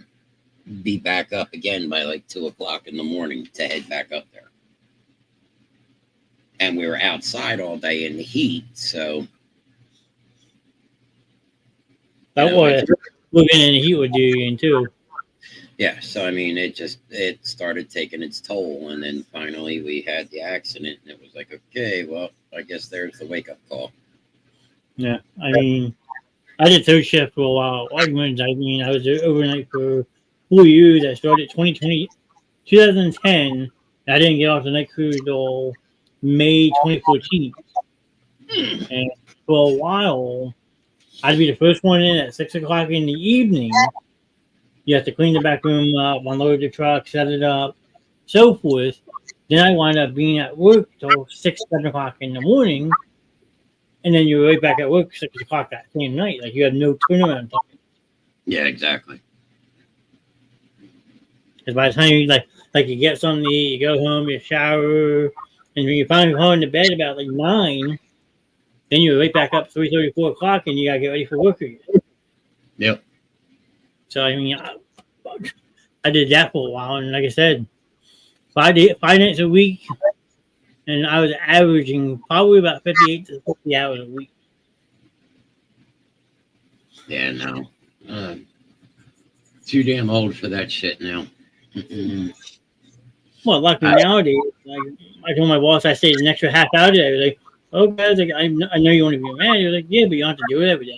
be back up again by like 2 o'clock in the morning to head back up there. And we were outside all day in the heat, so that was living in the heat would do you in too. Yeah, so I mean, it started taking its toll, and then finally we had the accident, and it was like, okay, well, I guess there's the wake up call. Yeah, I mean, I did third shift for a while. I mean, I was there overnight for 4 years. I started 2010. I didn't get off the night crew until May 2014. And for a while, I'd be the first one in at 6 o'clock in the evening. You have to clean the back room up, unload the truck, set it up, so forth. Then I wind up being at work till 6, 7 o'clock in the morning. and then you're right back at work 6 o'clock that same night. Like you have no turnaround time. Yeah, exactly. Because by the time you like you get something to eat, you go home, you shower, and when you finally fall into bed about like 9, then you're right back up 3:30, 4 o'clock, and you gotta get ready for work again. Yep. So I mean, I did that for a while, and like I said, 5 nights a week, and I was averaging probably about 58 to 50 hours a week. Yeah, no. Too damn old for that shit now. Mm-mm. Well, luckily nowadays, like I told my boss, I stayed an extra half hour today. I was like, okay, I was like, I know you want to be mad. He was like, yeah, but you don't have to do it every day.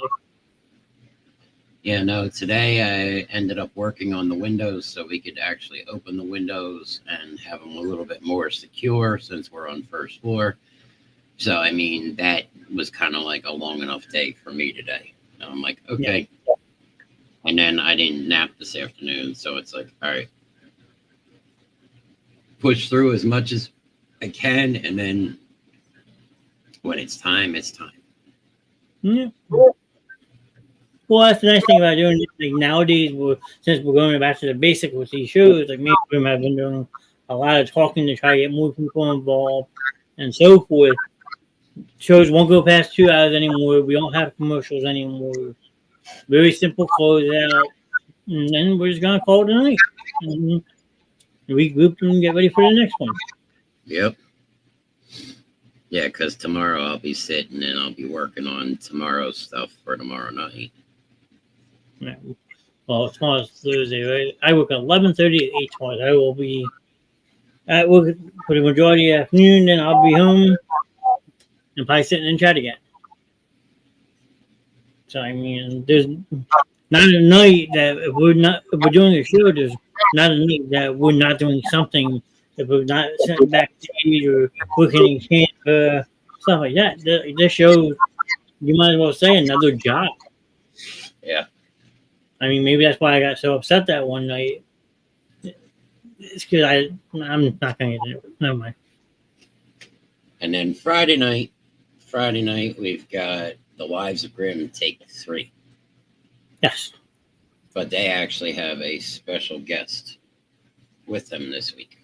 Yeah, no, today I ended up working on the windows so we could actually open the windows and have them a little bit more secure since we're on first floor. So, I mean, that was kind of like a long enough day for me today. And I'm like, okay. Yeah. And then I didn't nap this afternoon. So it's like, all right, push through as much as I can. And then when it's time, it's time. Yeah. Well, that's the nice thing about doing it. Like nowadays, since we're going back to the basics with these shows, like me and Jim have been doing a lot of talking to try to get more people involved and so forth. Shows won't go past 2 hours anymore. We don't have commercials anymore. Very simple closeout, and then we're just gonna call it a night. And regroup and get ready for the next one. Yep. Yeah, because tomorrow I'll be sitting and I'll be working on tomorrow's stuff for tomorrow night. Yeah. Well, tomorrow's Thursday, right? I work 11:30 to 8 tomorrow. I will be at work for the majority of the afternoon, then I'll be home and probably sitting in chat again. So I mean, there's not a night that if we're doing a show, there's not a night that we're not doing something. If we're not sitting backstage or working in camp, stuff like that. This show, you might as well say another job. Yeah. I mean, maybe that's why I got so upset that one night. It's because I'm not going to get it. Never mind. And then Friday night, we've got The Wives of Grimm Take 3. Yes. But they actually have a special guest with them this week.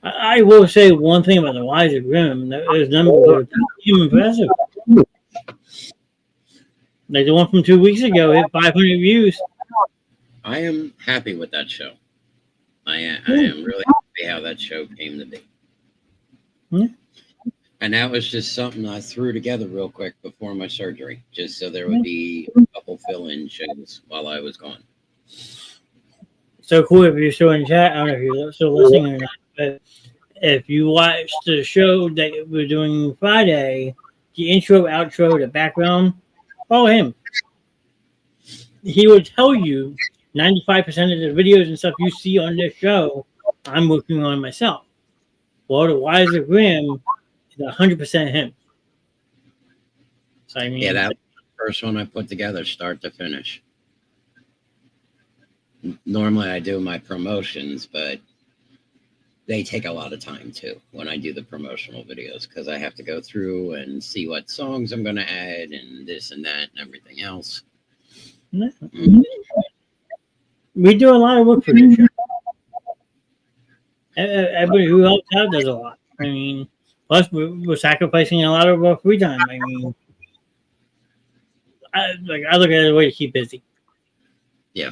I will say one thing about The Wives of Grimm. Those numbers are impressive. Like the one from 2 weeks ago hit 500 views. I am happy with that show. I am really happy how that show came to be. Yeah. And that was just something I threw together real quick before my surgery, just so there would be a couple fill-in shows while I was gone. So cool if you're still in chat. I don't know if you're still listening or not, but if you watched the show that we're doing Friday, the intro, outro, the background, follow him. He will tell you 95% of the videos and stuff you see on this show, I'm working on myself. Well, The Wives of Grimm is 100% him. So I mean, Yeah, that was the first one I put together, start to finish. Normally I do my promotions, but they take a lot of time too when I do the promotional videos because I have to go through and see what songs I'm going to add and this and that and everything else. Mm-hmm. We do a lot of work for this show. Everybody who helps out does a lot. I mean, plus we're sacrificing a lot of our free time. I mean, I look at it as a way to keep busy. Yeah.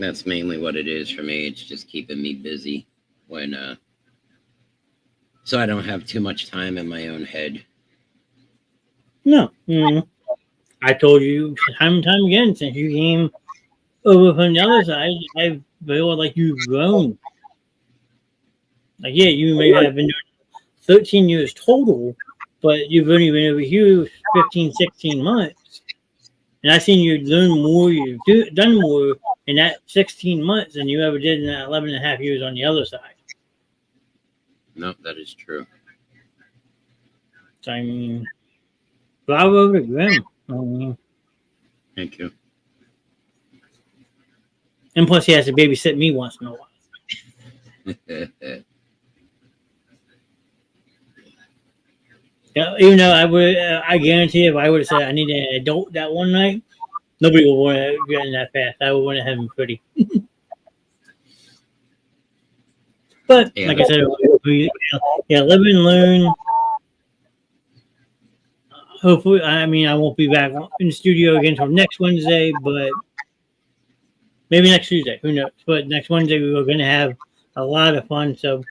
That's mainly what it is for me. It's just keeping me busy when so I don't have too much time in my own head. No. Mm-hmm. I told you time and time again since you came over from the other side, I feel like you've grown. Like, yeah, you may have been doing 13 years total, but you've only been over here 15, 16 months. And I've seen you learn more, you've done more in that 16 months than you ever did in that 11 and a half years on the other side. No, that is true. So, I mean, bravo to Grimm. Thank you. And plus, he has to babysit me once in a while. Even though I guarantee if I would have said I need an adult that one night, nobody would want to get in that fast. I would want to have him pretty. But Yeah. like I said, live and learn. Hopefully, I mean, I won't be back in the studio again until next Wednesday, but maybe next Tuesday. Who knows? But next Wednesday, we are going to have a lot of fun. So,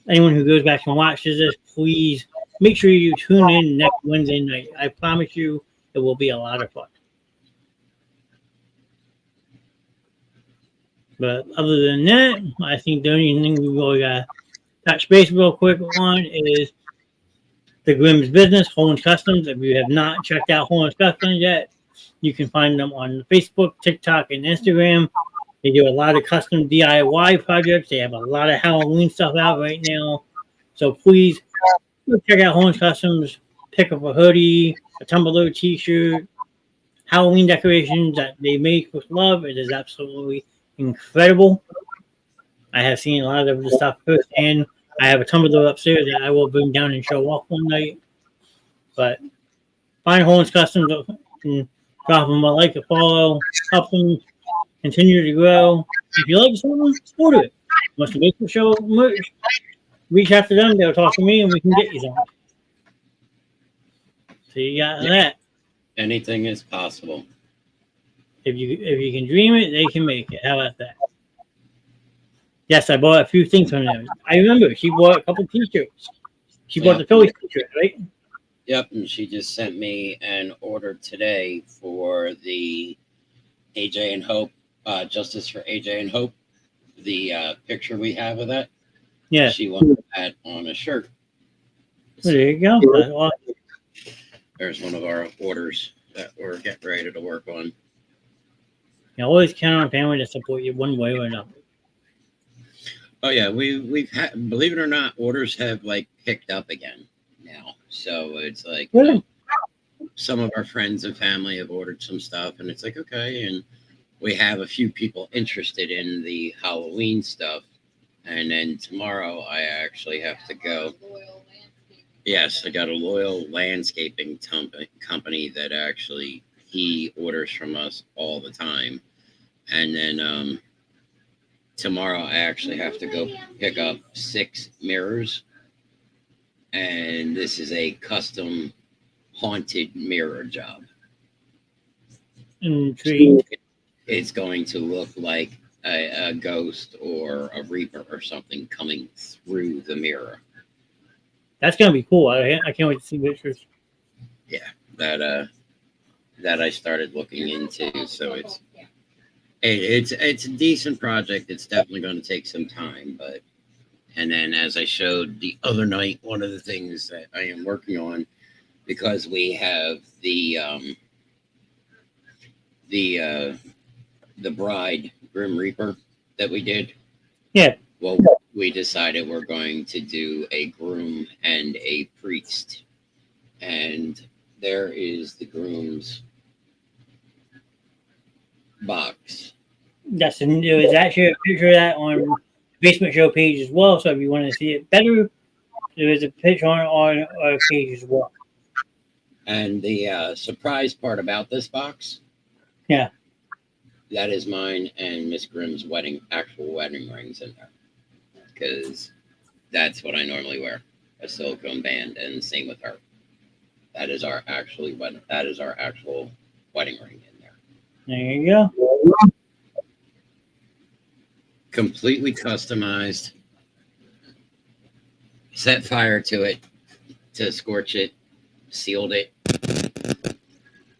anyone who goes back and watches this, please make sure you tune in next Wednesday night. I promise you, it will be a lot of fun. But other than that, I think the only thing we really got to touch base real quick on is the Grimm's Business, Holland's Customs. If you have not checked out Holland's Customs yet, you can find them on Facebook, TikTok, and Instagram. They do a lot of custom DIY projects. They have a lot of Halloween stuff out right now. So please go check out Holland's Customs. Pick up a hoodie, a Tumblr t-shirt, Halloween decorations that they make with love. It is absolutely incredible. I have seen a lot of the stuff firsthand. I have a Tumblr upstairs that I will bring down and show off one night. But find Holland's Customs and drop them a like, a follow, help them continue to grow. If you like something, order it. Wants to make the show merch, reach out to them. They'll talk to me, and we can get you something. So you got that. Anything is possible. If you can dream it, they can make it. How about that? Yes, I bought a few things from them. I remember she bought a couple t-shirts. She bought the Phillies t-shirt, right? Yep, and she just sent me an order today for the AJ and Hope, Justice for AJ and Hope, the picture we have of that. Yeah. She wanted that on a shirt. Well, there you go. That's awesome. There's one of our orders that we're getting ready to work on. You always count on family to support you one way or another. Oh yeah, we've had, believe it or not, orders have like picked up again now. So it's like some of our friends and family have ordered some stuff, and it's like okay, and we have a few people interested in the Halloween stuff. And then tomorrow I actually have to go. Yes, I got a loyal landscaping company that actually he orders from us all the time. And then tomorrow I actually have to go pick up 6 mirrors. And this is a custom haunted mirror job. Intrigued. It's going to look like a ghost or a reaper or something coming through the mirror. That's gonna be cool. I can't wait to see pictures. Yeah, that I started looking into. So it's a decent project. It's definitely going to take some time, but and then as I showed the other night, one of the things that I am working on, because we have the bride Grim Reaper that we did. Yeah. Well, we decided we're going to do a groom and a priest. And there is the groom's box. That's there's actually a picture of that on the Basement Show page as well. So if you want to see it better, there is a picture on our page as well. And the surprise part about this box, yeah, that is mine and Miss Grimm's actual wedding rings in there. Because that's what I normally wear, a silicone band, and same with her. That is our actual wedding ring in there. There you go. Completely customized. Set fire to it to scorch it, sealed it,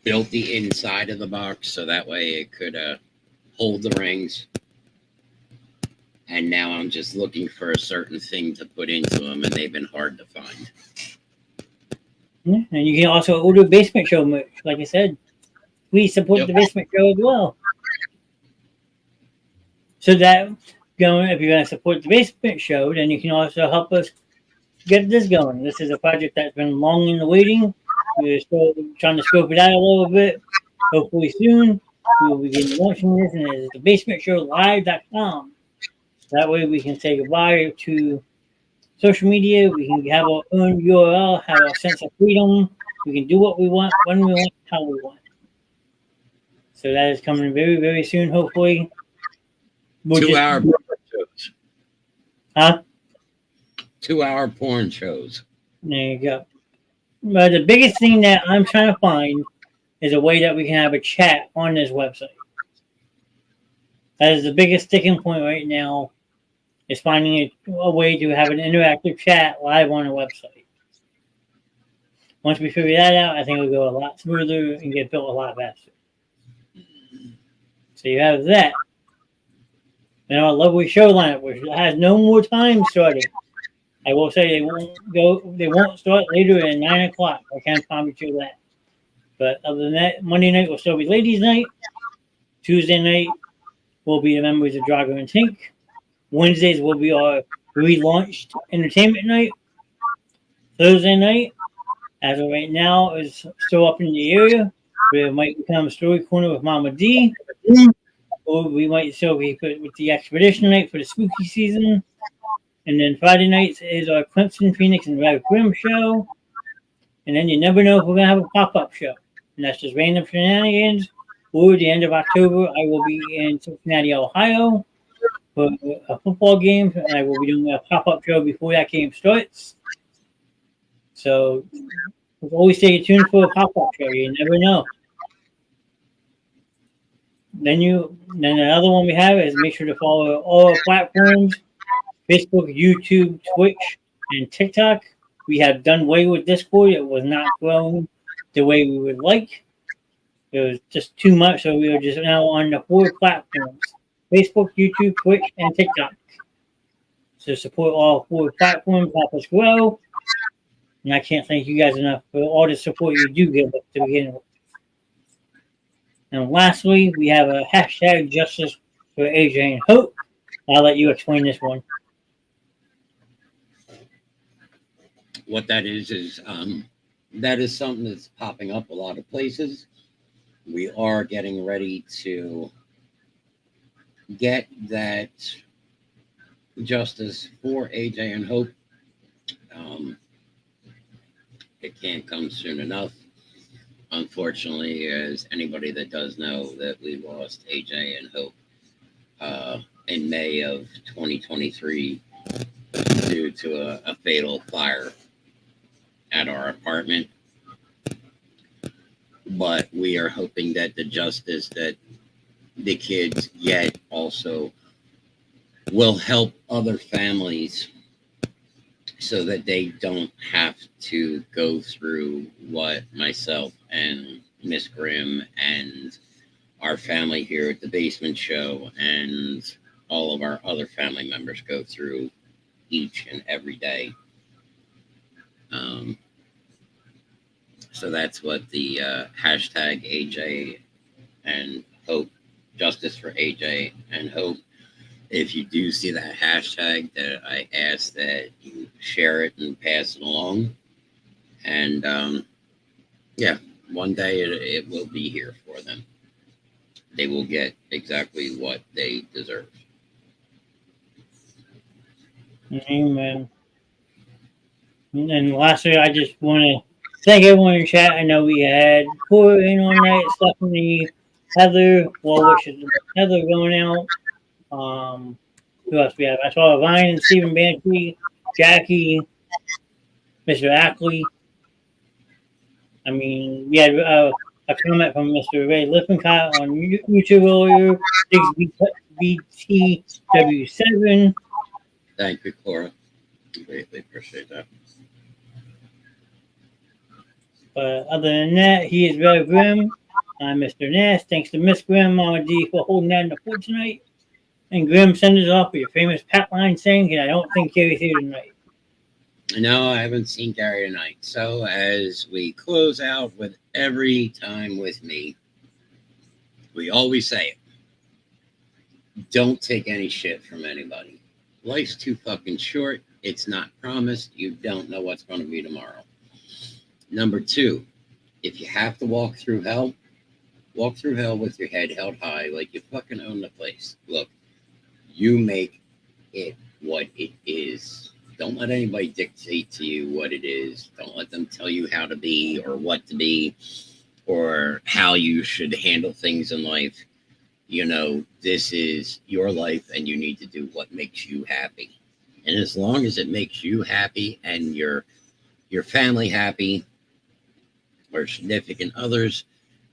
built the inside of the box so that way it could hold the rings. And now I'm just looking for a certain thing to put into them, and they've been hard to find. Yeah, and you can also order Basement Show merch. Like I said, please support the Basement Show as well. So that going, if you're going to support the Basement Show, then you can also help us get this going. This is a project that's been long in the waiting. We're still trying to scope it out a little bit. Hopefully soon we will begin launching this, and it is thebasementshowlive.com. That way we can say goodbye to social media. We can have our own URL, have our sense of freedom. We can do what we want, when we want, how we want. So that is coming very, very soon, hopefully. We'll 2 just- hour porn shows. Huh? 2 hour porn shows. There you go. But the biggest thing that I'm trying to find is a way that we can have a chat on this website. That is the biggest sticking point right now, is finding a way to have an interactive chat live on a website. Once we figure that out, I think it'll go a lot smoother and get built a lot faster. So you have that. And our lovely show lineup, which has no more time starting. I will say they won't start later than 9 o'clock. I can't promise you that. But other than that, Monday night will still be ladies' night. Tuesday night will be the members of Drago and Tink. Wednesdays will be our relaunched entertainment night. Thursday night, as of right now, is still up in the area. It might become Story Corner with Mama D. Or we might still be put with the Expedition night for the spooky season. And then Friday nights is our Clemson, Phoenix, and Rev Grimm show. And then you never know if we're going to have a pop-up show. And that's just random shenanigans. Or the end of October, I will be in Cincinnati, Ohio for a football game. And I will be doing a pop-up show before that game starts. So always stay tuned for a pop-up show. You never know. Then the other one we have is make sure to follow all our platforms: Facebook, YouTube, Twitch, and TikTok. We have done away with Discord. It was not growing the way we would like. It was just too much, so we are just now on the 4 platforms: Facebook, YouTube, Twitch, and TikTok. So support all 4 platforms, help us grow. And I can't thank you guys enough for all the support you do give us to begin with. And lastly, we have a hashtag justice for AJ and Hope. I'll let you explain this one. What that is that is something that's popping up a lot of places. We are getting ready to get that justice for AJ and Hope. It can't come soon enough. Unfortunately, as anybody that does know, that we lost AJ and Hope in May of 2023 due to a fatal fire at our apartment. But we are hoping that the justice that the kids get also will help other families so that they don't have to go through what myself and Miss Grimm and our family here at the Basement Show and all of our other family members go through each and every day. So that's what the hashtag AJ and Hope, Justice for AJ and Hope. If you do see that hashtag, that I ask that you share it and pass it along. And yeah, one day it will be here for them. They will get exactly what they deserve. Amen. And lastly, I just want to thank everyone in chat. I know we had Corey in on that, Stephanie, Heather, well wishes to Heather going out. Who else we have? I saw Ryan and Stephen Banshee, Jackie, Mr. Ackley. I mean, we had a comment from Mr. Ray Lippincott on YouTube earlier. BTW7. Thank you, Cora. Greatly appreciate that. But other than that, he is very grim. I'm Mr. Knast. Thanks to Miss Grimm, Mama D, for holding that in the fort tonight. And Grimm, send us off with your famous Pat line saying, and I don't think Gary's here tonight. No, I haven't seen Gary tonight. So as we close out with Every Time With Me, we always say it. Don't take any shit from anybody. Life's too fucking short. It's not promised. You don't know what's going to be tomorrow. Number 2, if you have to walk through hell with your head held high like you fucking own the place. Look, you make it what it is. Don't let anybody dictate to you what it is. Don't let them tell you how to be or what to be or how you should handle things in life. You know, this is your life and you need to do what makes you happy. And as long as it makes you happy and your family happy or significant others,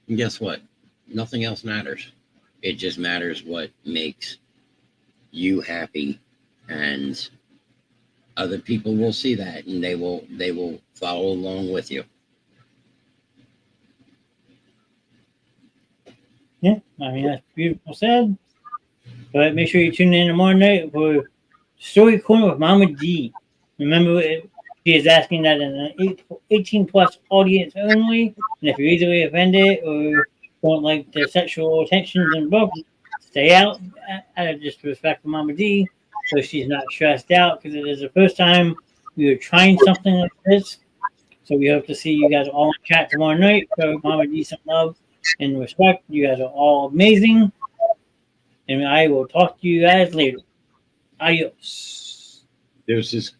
and guess what? Nothing else matters. It just matters what makes you happy, and other people will see that and they will follow along with you. Yeah, I mean, that's beautiful said. But make sure you tune in tomorrow night for Story Corner with Mama D. Remember, she is asking that in an 18 plus audience only. And if you're easily offended or don't like the sexual tensions in books, stay out out of just respect for Mama D so she's not stressed out because it is the first time we are trying something like this. So we hope to see you guys all in chat tomorrow night. Show Mama D some love and respect. You guys are all amazing. And I will talk to you guys later. Adios. There's this